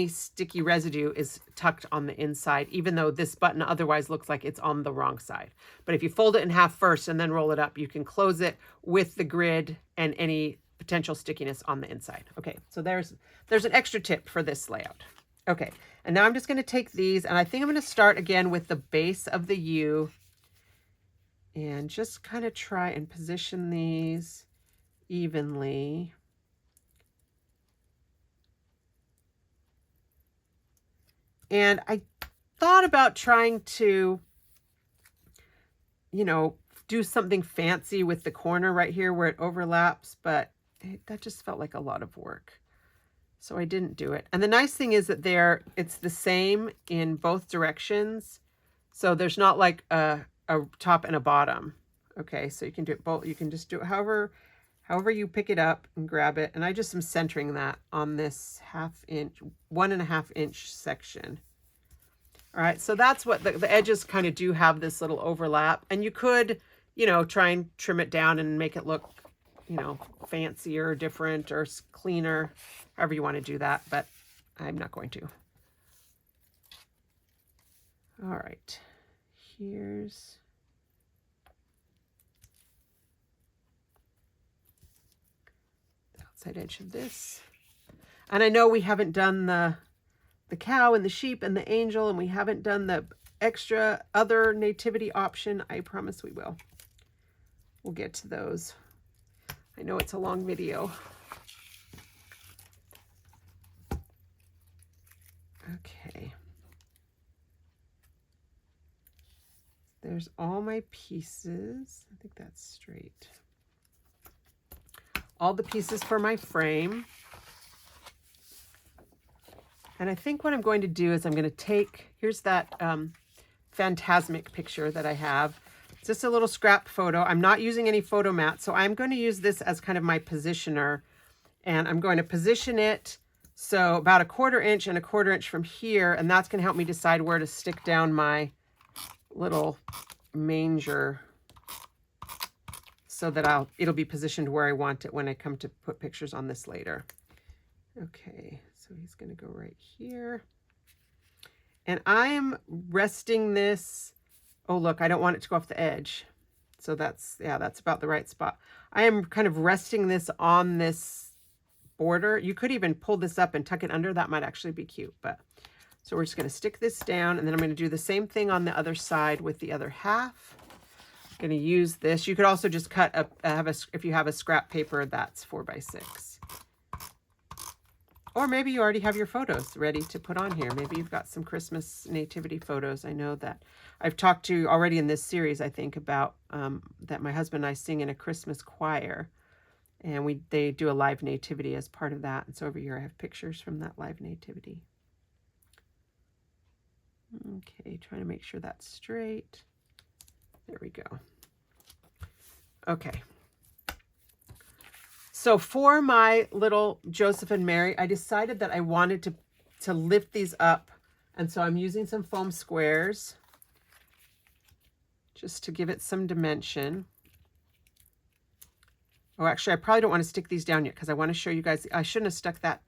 sticky residue is tucked on the inside, even though this button otherwise looks like it's on the wrong side. But if you fold it in half first and then roll it up, you can close it with the grid and any potential stickiness on the inside. Okay, so there's an extra tip for this layout. Okay, and now I'm just going to take these, and I think I'm going to start again with the base of the U and just kind of try and position these evenly. And I thought about trying to, do something fancy with the corner right here where it overlaps, but that just felt like a lot of work. So I didn't do it. And the nice thing is that it's the same in both directions. So there's not like a top and a bottom. Okay, so you can do it both. You can just do it however you pick it up and grab it. And I just am centering that on this 1.5 inch section. All right, so that's what the edges kind of do have this little overlap. And you could, you know, try and trim it down and make it look, you know, fancier, different, or cleaner, however you want to do that, but I'm not going to. All right, here's the outside edge of this. And I know we haven't done the cow and the sheep and the angel, and we haven't done the extra other nativity option. I promise we will. We'll get to those. I know it's a long video. Okay. There's all my pieces. I think that's straight. All the pieces for my frame. And I think what I'm going to do is I'm going to take, here's that phantasmic picture that I have. It's just a little scrap photo. I'm not using any photo mat, so I'm going to use this as kind of my positioner. And I'm going to position it so about 1/4 inch and 1/4 inch from here, and that's going to help me decide where to stick down my little manger so that it'll be positioned where I want it when I come to put pictures on this later. Okay, so he's going to go right here. And I'm resting this. Oh, look, I don't want it to go off the edge. So that's about the right spot. I am kind of resting this on this border. You could even pull this up and tuck it under. That might actually be cute. But so we're just going to stick this down, and then I'm going to do the same thing on the other side with the other half. I'm going to use this. You could also just cut up, if you have a scrap paper that's 4x6. Or maybe you already have your photos ready to put on here. Maybe you've got some Christmas nativity photos. I know that I've talked to you already in this series, I think, about that my husband and I sing in a Christmas choir. And they do a live nativity as part of that. And so over here I have pictures from that live nativity. Okay, trying to make sure that's straight. There we go. Okay. So for my little Joseph and Mary, I decided that I wanted to lift these up. And so I'm using some foam squares just to give it some dimension. Oh, actually, I probably don't want to stick these down yet because I want to show you guys. I shouldn't have stuck that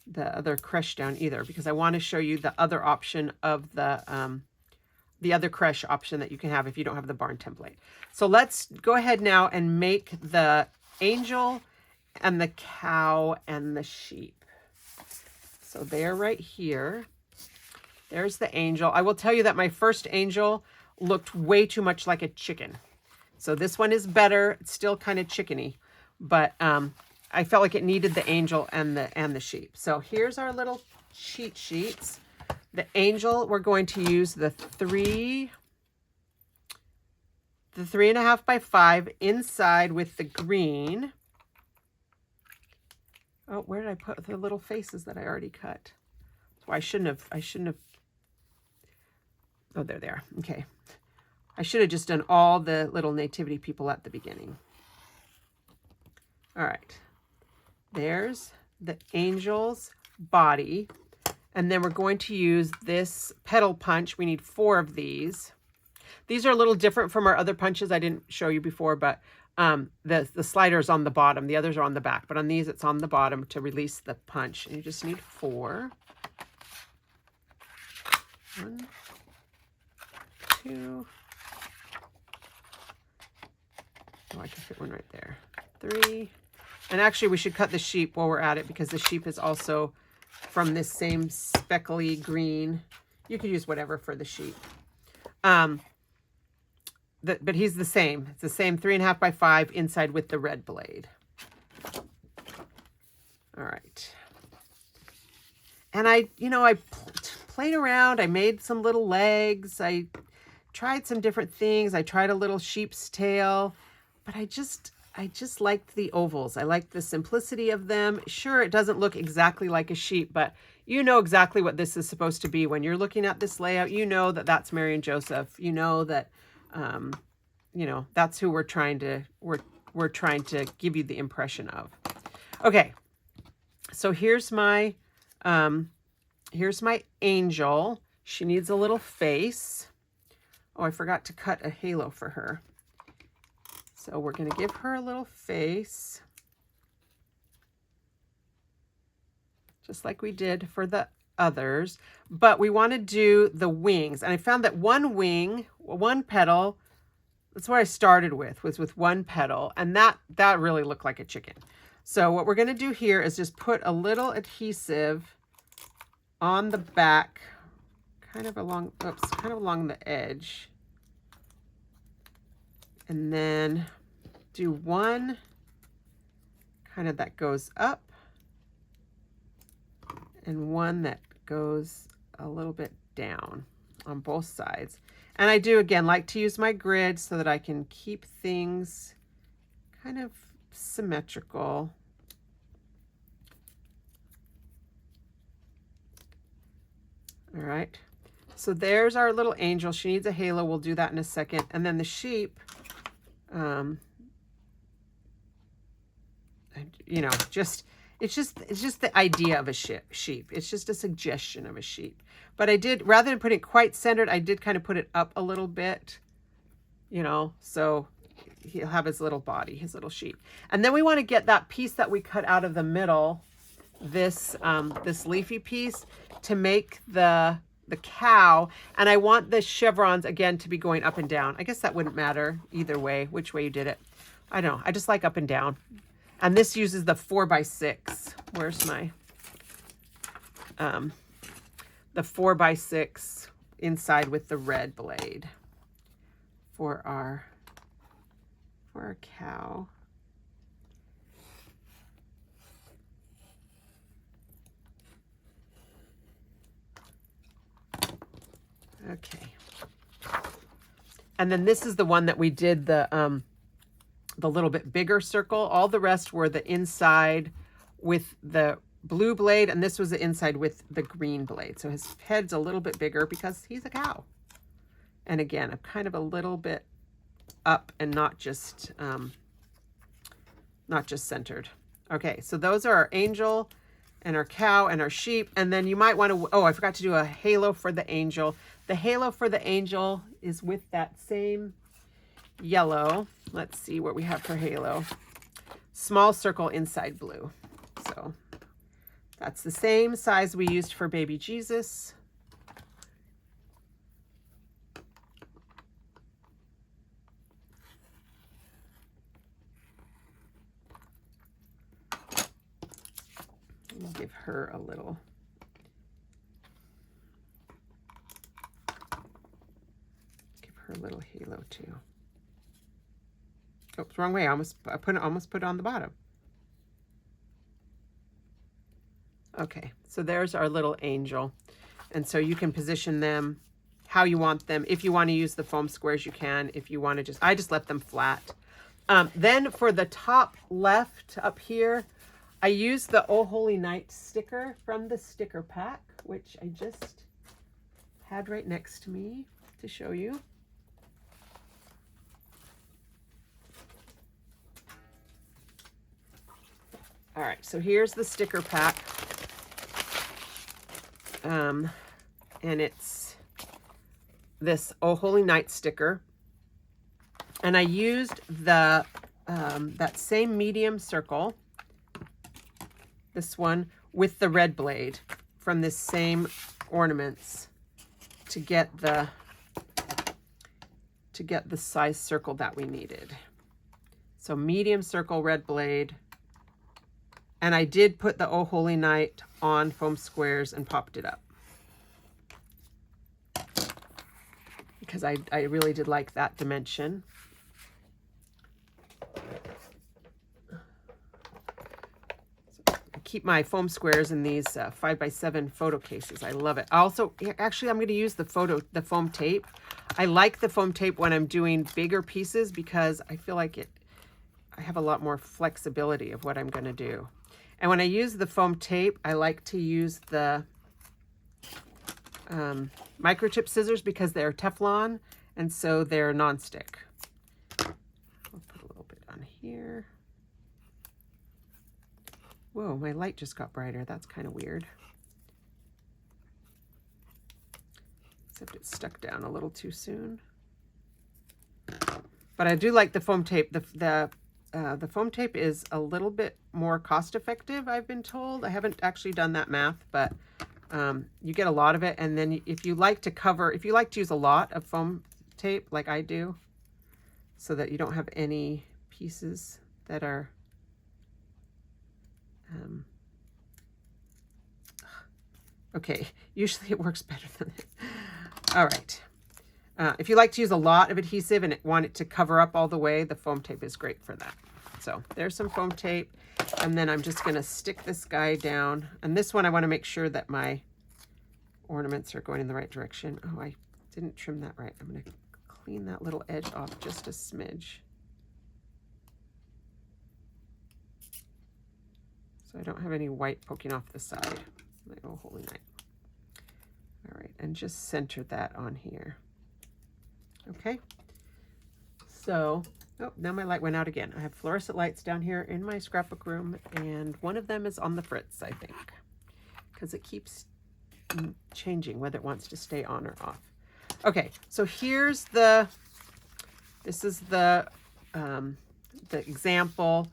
the other creche down either, because I want to show you the other option of the other creche option that you can have if you don't have the barn template. So let's go ahead now and make the angel and the cow and the sheep. So they're right here. There's the angel. I will tell you that my first angel looked way too much like a chicken. So this one is better. It's still kind of chickeny, but I felt like it needed the angel and the sheep. So here's our little cheat sheets. The angel, we're going to use the 3.5 by 5 inside with the green. Oh, where did I put the little faces that I already cut? Well, I shouldn't have. Oh, there they are. Okay. I should have just done all the little nativity people at the beginning. All right. There's the angel's body. And then we're going to use this petal punch. We need 4 of these. These are a little different from our other punches I didn't show you before, but the slider is on the bottom. The others are on the back, but on these it's on the bottom to release the punch. And you just need 4. 1, 2. Oh, I can fit one right there. 3. And actually we should cut the sheep while we're at it, because the sheep is also from this same speckly green. You could use whatever for the sheep. But he's the same. It's the same 3.5 by 5 inside with the red blade. All right. And I played around. I made some little legs. I tried some different things. I tried a little sheep's tail, but I I just liked the ovals. I liked the simplicity of them. Sure, it doesn't look exactly like a sheep, but you know exactly what this is supposed to be. When you're looking at this layout, you know that that's Mary and Joseph. You know that, you know, that's who we're trying to give you the impression of. Okay, so here's my angel. She needs a little face. Oh, I forgot to cut a halo for her. So we're going to give her a little face, just like we did for the others. But we want to do the wings. And I found that one wing, one petal, that's what I started with, was with one petal. And that really looked like a chicken. So what we're going to do here is just put a little adhesive on the back, kind of along the edge. And then do one kind of that goes up and one that goes a little bit down on both sides. And I do, again, like to use my grid so that I can keep things kind of symmetrical. All right, so there's our little angel. She needs a halo. We'll do that in a second. And then the sheep, you know, it's just the idea of a sheep. It's just a suggestion of a sheep. But I did, rather than put it quite centered, I did kind of put it up a little bit, you know, so he'll have his little body, his little sheep. And then we want to get that piece that we cut out of the middle, this leafy piece, to make the cow. And I want the chevrons again to be going up and down. I guess that wouldn't matter either way, which way you did it. I don't know. I just like up and down. And this uses the 4x6. Where's my, the 4x6 inside with the red blade for our cow. Okay. And then this is the one that we did the little bit bigger circle. All the rest were the inside with the blue blade, and this was the inside with the green blade. So his head's a little bit bigger because he's a cow. And again, I'm kind of a little bit up and not just centered. Okay, so those are our angel and our cow and our sheep. And then you might want to, oh, I forgot to do a halo for the angel. The halo for the angel is with that same yellow. Let's see what we have for halo. Small circle inside blue. So that's the same size we used for baby Jesus. We'll give her a little. Give her a little halo too. Oops, wrong way. I almost put it on the bottom. Okay, so there's our little angel. And so you can position them how you want them. If you want to use the foam squares, you can. If you want to I just left them flat. Then for the top left up here, I used the Oh Holy Night sticker from the sticker pack, which I just had right next to me to show you. All right, so here's the sticker pack. And it's this Oh Holy Night sticker. And I used the that same medium circle, this one, with the red blade from this same ornaments to get the size circle that we needed. So medium circle, red blade. And I did put the Oh Holy Night on foam squares and popped it up. Because I really did like that dimension. So I keep my foam squares in these 5x7 photo cases. I love it. Also, actually, I'm going to use the foam tape. I like the foam tape when I'm doing bigger pieces because I feel like I have a lot more flexibility of what I'm going to do. And when I use the foam tape, I like to use the microchip scissors because they're Teflon and so they're nonstick. I'll put a little bit on here. Whoa, my light just got brighter. That's kind of weird. Except it stuck down a little too soon. But I do like the foam tape. The foam tape is a little bit more cost effective, I've been told. I haven't actually done that math, but you get a lot of it. And then if you like to use a lot of foam tape like I do, so that you don't have any pieces that are okay, usually it works better than it. All right. If you like to use a lot of adhesive and want it to cover up all the way, the foam tape is great for that. So there's some foam tape. And then I'm just going to stick this guy down. And this one, I want to make sure that my ornaments are going in the right direction. Oh, I didn't trim that right. I'm going to clean that little edge off just a smidge, so I don't have any white poking off the side. Oh, holy night. All right, and just center that on here. Okay, so, oh, now my light went out again. I have fluorescent lights down here in my scrapbook room, and one of them is on the fritz, I think, because it keeps changing whether it wants to stay on or off. Okay, so here's this is the example,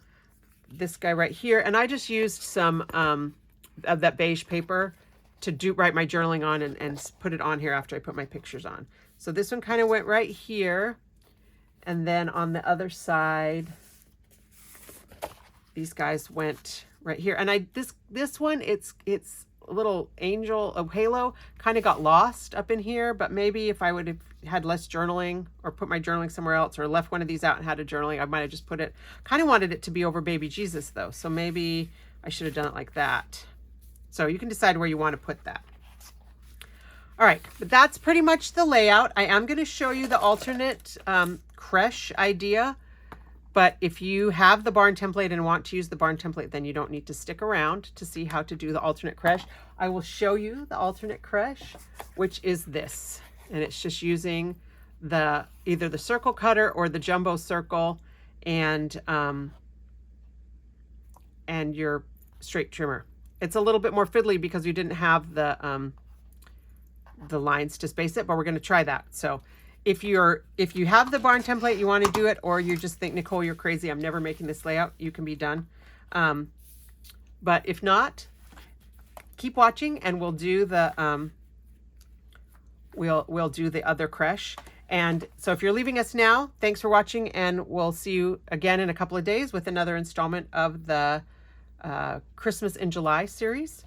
this guy right here, and I just used some of that beige paper to write my journaling on and put it on here after I put my pictures on. So this one kind of went right here, and then on the other side, these guys went right here. And this one, it's a little angel, a halo, kind of got lost up in here, but maybe if I would have had less journaling or put my journaling somewhere else or left one of these out and had a journaling, I might have just put it, kind of wanted it to be over baby Jesus though. So maybe I should have done it like that. So you can decide where you want to put that. All right, but that's pretty much the layout. I am going to show you the alternate creche idea, but if you have the barn template and want to use the barn template, then you don't need to stick around to see how to do the alternate creche. I will show you the alternate creche, which is this, and it's just using either the circle cutter or the jumbo circle and your straight trimmer. It's a little bit more fiddly because you didn't have the lines to space it, but we're going to try that. So if you have the barn template, you want to do it, or you just think, Nicole, you're crazy, I'm never making this layout, you can be done. But if not, keep watching and we'll do the we'll do the other creche. And so if you're leaving us now, thanks for watching, and we'll see you again in a couple of days with another installment of the Christmas in July series.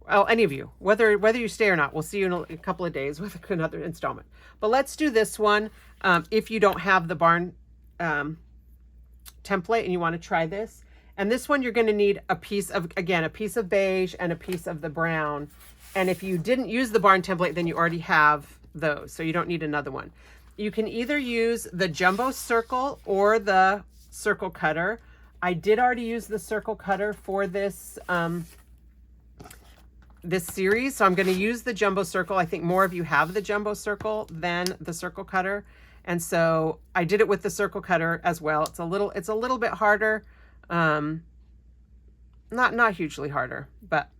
Well, any of you, whether you stay or not, we'll see you in a couple of days with another installment. But let's do this one. If you don't have the barn template and you want to try this. And this one, you're going to need a piece of beige and a piece of the brown. And if you didn't use the barn template, then you already have those. So you don't need another one. You can either use the jumbo circle or the circle cutter. I did already use the circle cutter for this this series, so I'm going to use the jumbo circle. I think more of you have the jumbo circle than the circle cutter, and so I did it with the circle cutter as well. It's a little bit harder, not hugely harder, but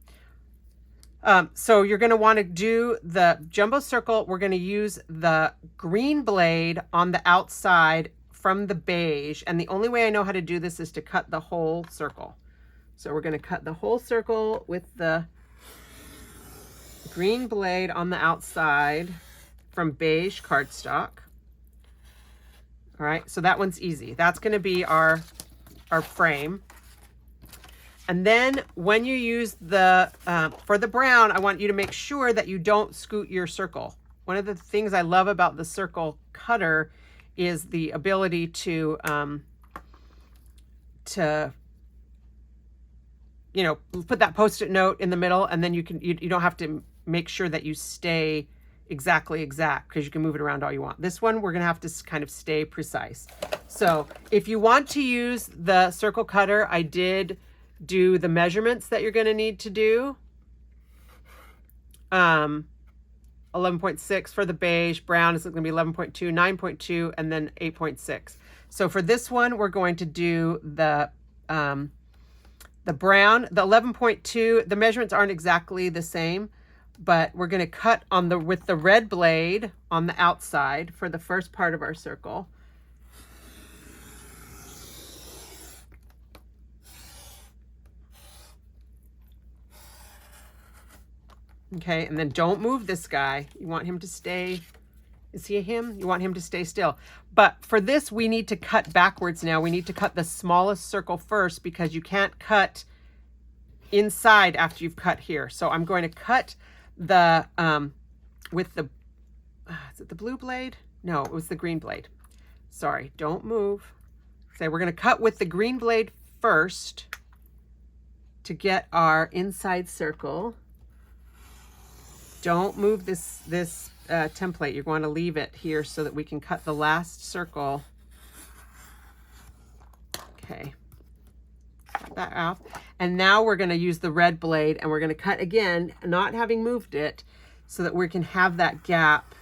so you're going to want to do the jumbo circle. We're going to use the green blade on the outside from the beige, and the only way I know how to do this is to cut the whole circle. So we're going to cut the whole circle with the green blade on the outside from beige cardstock. All right, so that one's easy. That's going to be our frame. And then when you use the for the brown, I want you to make sure that you don't scoot your circle. One of the things I love about the circle cutter is the ability to you know, put that Post-it note in the middle, and then you don't have to make sure that you stay exact because you can move it around all you want. This one, we're going to have to kind of stay precise. So if you want to use the circle cutter, I did do the measurements that you're going to need to do. 11.6 for the beige, brown is going to be 11.2, 9.2, and then 8.6. So for this one, we're going to do the brown, the 11.2. The measurements aren't exactly the same, but we're going to cut on with the red blade on the outside for the first part of our circle. Okay, and then don't move this guy. You want him to stay, is he a him? You want him to stay still. But for this, we need to cut backwards now. We need to cut the smallest circle first because you can't cut inside after you've cut here. So I'm going to cut the, with the, is it the blue blade? No, it was the green blade. Sorry, don't move. So we're going to cut with the green blade first to get our inside circle. Don't move this template. You're going to leave it here so that we can cut the last circle. Okay, cut that off. And now we're going to use the red blade and we're going to cut again, not having moved it, so that we can have that gap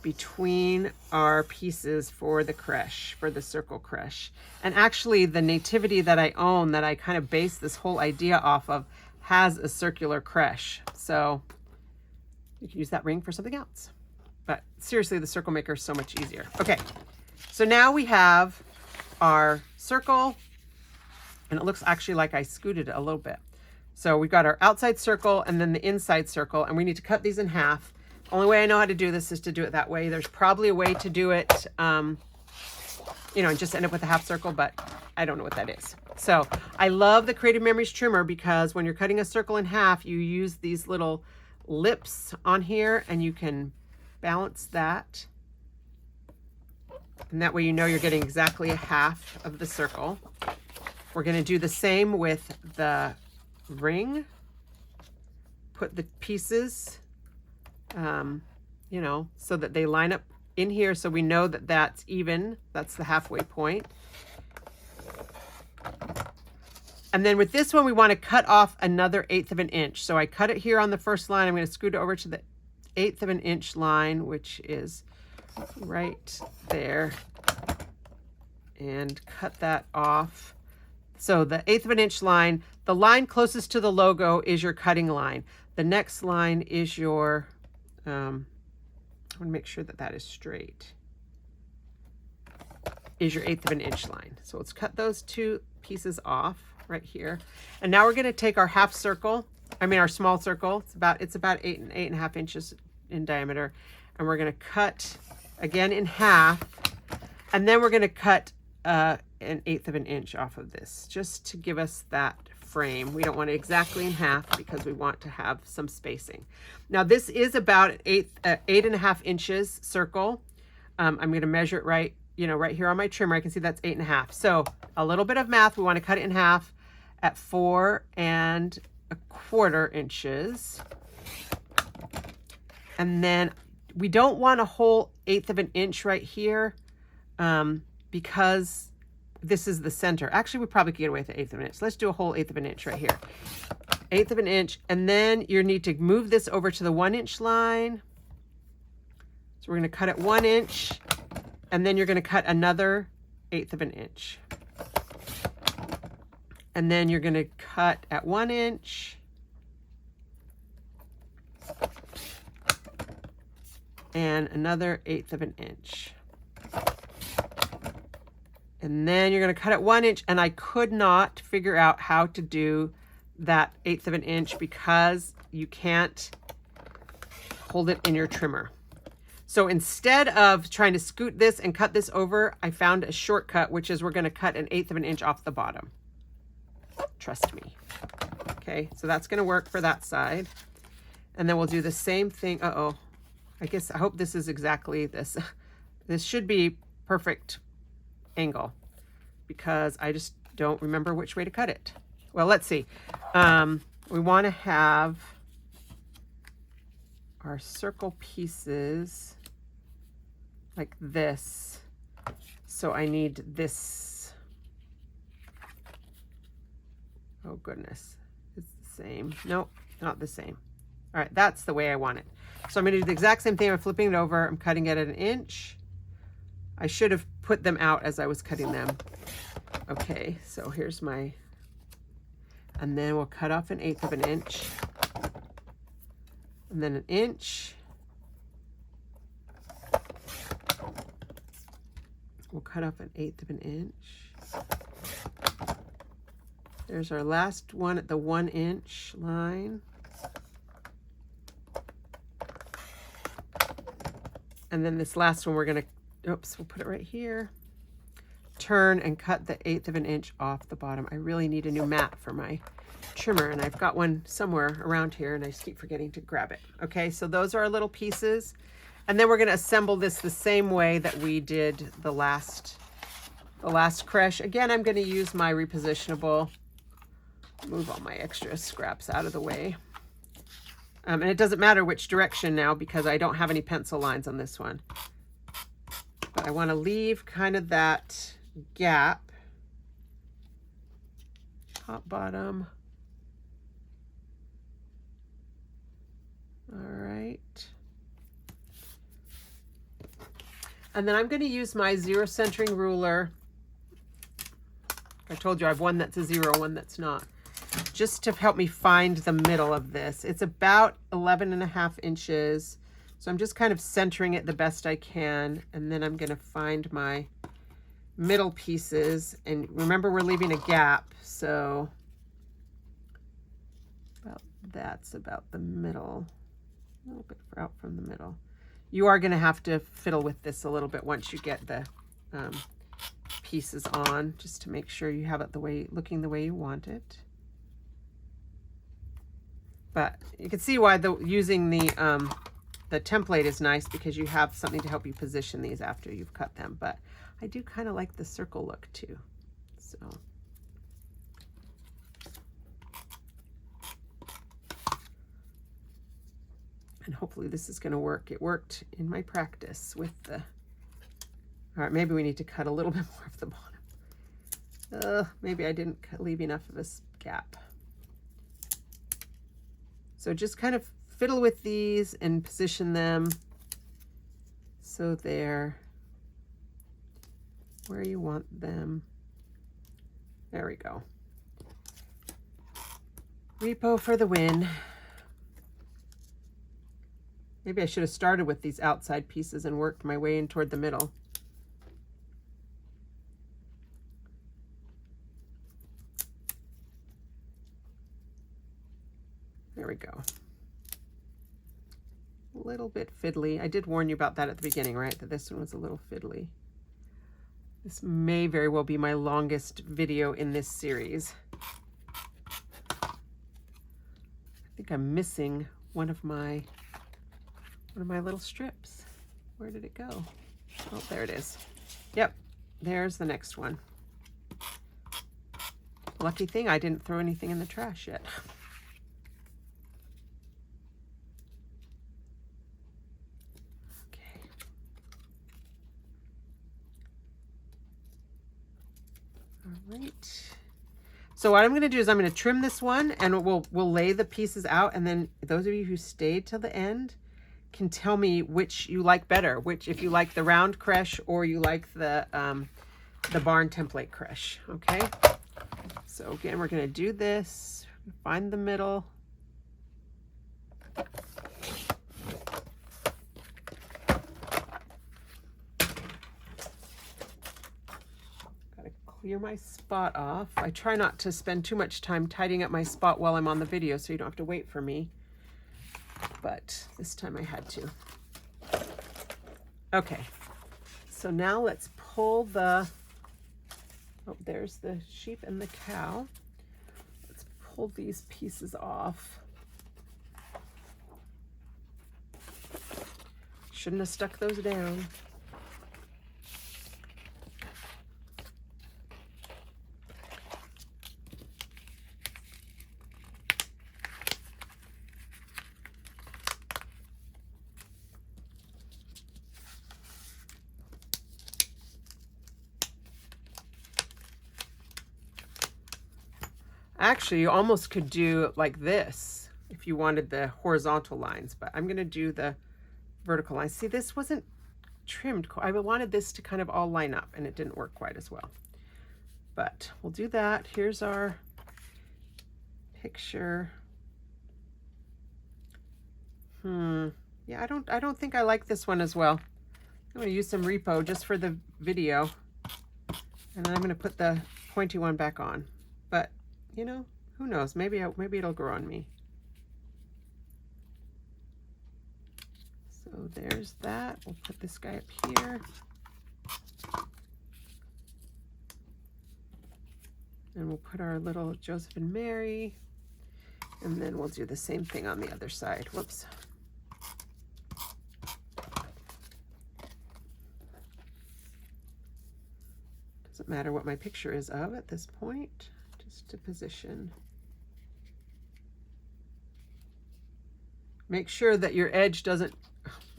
between our pieces for the creche, for the circle creche. And actually the Nativity that I own, that I kind of base this whole idea off of, has a circular creche. So you can use that ring for something else. But seriously, the circle maker is so much easier. Okay, so now we have our circle, and it looks actually like I scooted it a little bit. So we've got our outside circle and then the inside circle, and we need to cut these in half. Only way I know how to do this is to do it that way. There's probably a way to do it, you know, and just end up with a half circle, but I don't know what that is. So I love the Creative Memories trimmer because when you're cutting a circle in half, you use these little lips on here and you can balance that, and that way you know you're getting exactly a half of the circle. We're going to do the same with the ring. Put the pieces you know, so that they line up in here so we know that that's even. That's the halfway point. And then with this one, we want to cut off another 1/8 of an inch. So I cut it here on the first line. I'm going to scoot it over to the 1/8 of an inch line, which is right there, and cut that off. So the 1/8 of an inch line, the line closest to the logo is your cutting line. The next line is your, I want to make sure that that is straight, is your 1/8 of an inch line. So let's cut those two pieces off right here. And now we're going to take our half circle, our small circle. It's about 8.5 inches in diameter. And we're going to cut again in half. And then we're going to cut an 1/8 of an inch off of this, just to give us that frame. We don't want it exactly in half because we want to have some spacing. Now this is about 8.5 inches circle. I'm going to measure it right, right here on my trimmer. I can see that's 8.5. So a little bit of math. We want to cut it in half at 4.25 inches. And then we don't want a whole 1/8 of an inch right here because this is the center. Actually, we probably could get away with 1/8 of an inch. Let's do a whole 1/8 of an inch right here. 1/8 of an inch. And then you need to move this over to the 1 inch line. So we're going to cut it 1 inch. And then you're going to cut another 1/8 of an inch. And then you're going to cut at 1 inch. And another 1/8 of an inch. And then you're going to cut at 1 inch. And I could not figure out how to do that 1/8 of an inch because you can't hold it in your trimmer. So instead of trying to scoot this and cut this over, I found a shortcut, which is we're going to cut an 1/8 of an inch off the bottom. Trust me. Okay, so that's going to work for that side. And then we'll do the same thing. Uh-oh. I hope this is exactly this. This should be perfect angle because I just don't remember which way to cut it. Well, let's see. We want to have our circle pieces like this. So I need this. Oh goodness, it's the same. Nope, not the same. All right, that's the way I want it. So I'm gonna do the exact same thing. I'm flipping it over. I'm cutting it at 1 inch. I should have put them out as I was cutting them. Okay, so here's my, and then we'll cut off 1/8 of an inch. And then 1 inch. We'll cut off 1/8 of an inch. There's our last one at the 1 inch line. And then this last one we're gonna, oops, we'll put it right here. Turn and cut the 1/8 of an inch off the bottom. I really need a new mat for my trimmer, and I've got one somewhere around here and I just keep forgetting to grab it. Okay, so those are our little pieces. And then we're gonna assemble this the same way that we did the last creche. Again, I'm gonna use my repositionable, move all my extra scraps out of the way. And it doesn't matter which direction now because I don't have any pencil lines on this one. But I want to leave kind of that gap. Top, bottom. All right. And then I'm going to use my 0 centering ruler. I told you I have one that's a 0, one that's not, just to help me find the middle of this. It's about 11.5 inches. So I'm just kind of centering it the best I can. And then I'm gonna find my middle pieces. And remember, we're leaving a gap. So that's about the middle, a little bit out from the middle. You are gonna have to fiddle with this a little bit once you get the pieces on, just to make sure you have it the way, looking the way you want it. But you can see why using the template is nice, because you have something to help you position these after you've cut them. But I do kind of like the circle look too. So and hopefully this is going to work. It worked in my practice with the, all right, maybe we need to cut a little bit more of the bottom. Maybe I didn't leave enough of a gap. So just kind of fiddle with these and position them so they're where you want them. There we go. Repo for the win. Maybe I should have started with these outside pieces and worked my way in toward the middle. There we go. A little bit fiddly. I did warn you about that at the beginning, right? That this one was a little fiddly. This may very well be my longest video in this series. I think I'm missing one of my little strips. Where did it go? Oh, there it is. Yep, there's the next one. Lucky thing I didn't throw anything in the trash yet. Okay. All right. So what I'm going to do is I'm going to trim this one, and we'll lay the pieces out, and then those of you who stayed till the end can tell me which you like better, which, if you like the round creche or you like the barn template creche. Okay, so again, we're going to do this, find the middle, gotta clear my spot off. I try not to spend too much time tidying up my spot while I'm on the video, so you don't have to wait for me. But this time I had to. Okay, so now let's pull the, oh, there's the sheep and the cow. Let's pull these pieces off. Shouldn't have stuck those down. Actually, you almost could do like this if you wanted the horizontal lines, but I'm going to do the vertical lines. See, this wasn't trimmed. I wanted this to kind of all line up, and it didn't work quite as well. But we'll do that. Here's our picture. Yeah, I don't think I like this one as well. I'm going to use some repo just for the video. And then I'm going to put the pointy one back on. But, you know, who knows? Maybe it'll grow on me. So there's that. We'll put this guy up here. And we'll put our little Joseph and Mary. And then we'll do the same thing on the other side. Whoops. Doesn't matter what my picture is of at this point, just to position. Make sure that your edge doesn't,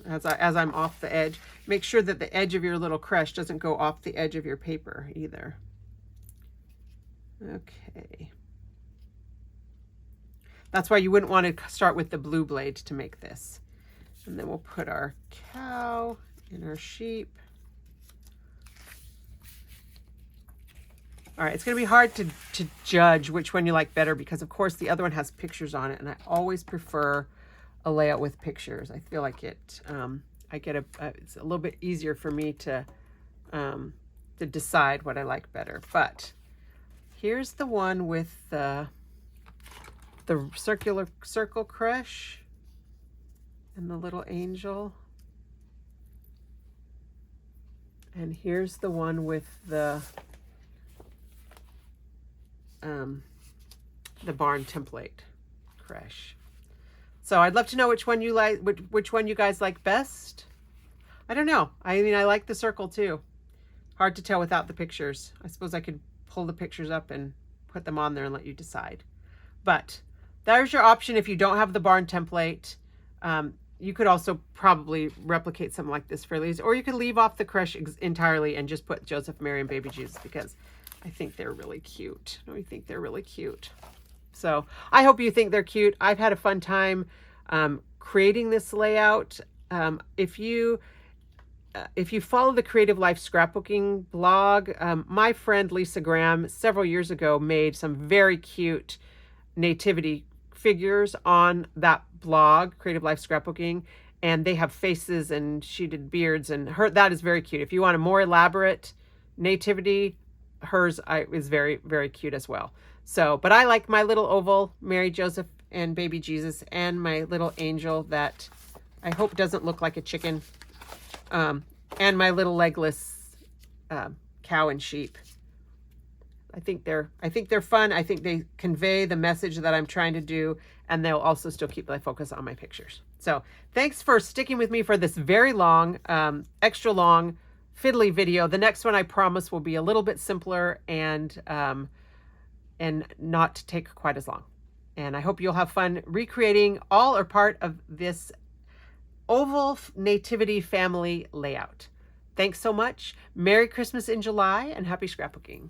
as I'm off the edge, make sure that the edge of your little creche doesn't go off the edge of your paper either. Okay. That's why you wouldn't want to start with the blue blade to make this. And then we'll put our cow and our sheep. All right, it's going to be hard to judge which one you like better because, of course, the other one has pictures on it, and I always prefer a layout with pictures. I feel like it, it's a little bit easier for me to decide what I like better. But here's the one with the circle creche and the little angel. And here's the one with the barn template creche. So I'd love to know which one you like, which one you guys like best. I don't know. I mean, I like the circle too. Hard to tell without the pictures. I suppose I could pull the pictures up and put them on there and let you decide. But there's your option if you don't have the barn template. You could also probably replicate something like this fairly easy, or you could leave off the creche entirely and just put Joseph, Mary, and Baby Jesus because I think they're really cute. Don't you think they're really cute? So I hope you think they're cute. I've had a fun time creating this layout. If you follow the Creative Life Scrapbooking blog, my friend Lisa Graham several years ago made some very cute nativity figures on that blog, Creative Life Scrapbooking, and they have faces and she did beards, and that is very cute. If you want a more elaborate nativity, hers is very, very cute as well. So, but I like my little oval Mary, Joseph, and Baby Jesus, and my little angel that I hope doesn't look like a chicken, and my little legless cow and sheep. I think they're fun. I think they convey the message that I'm trying to do, and they'll also still keep my focus on my pictures. So thanks for sticking with me for this very long, extra long, fiddly video. The next one I promise will be a little bit simpler and not take quite as long. And I hope you'll have fun recreating all or part of this oval nativity family layout. Thanks so much. Merry Christmas in July and happy scrapbooking.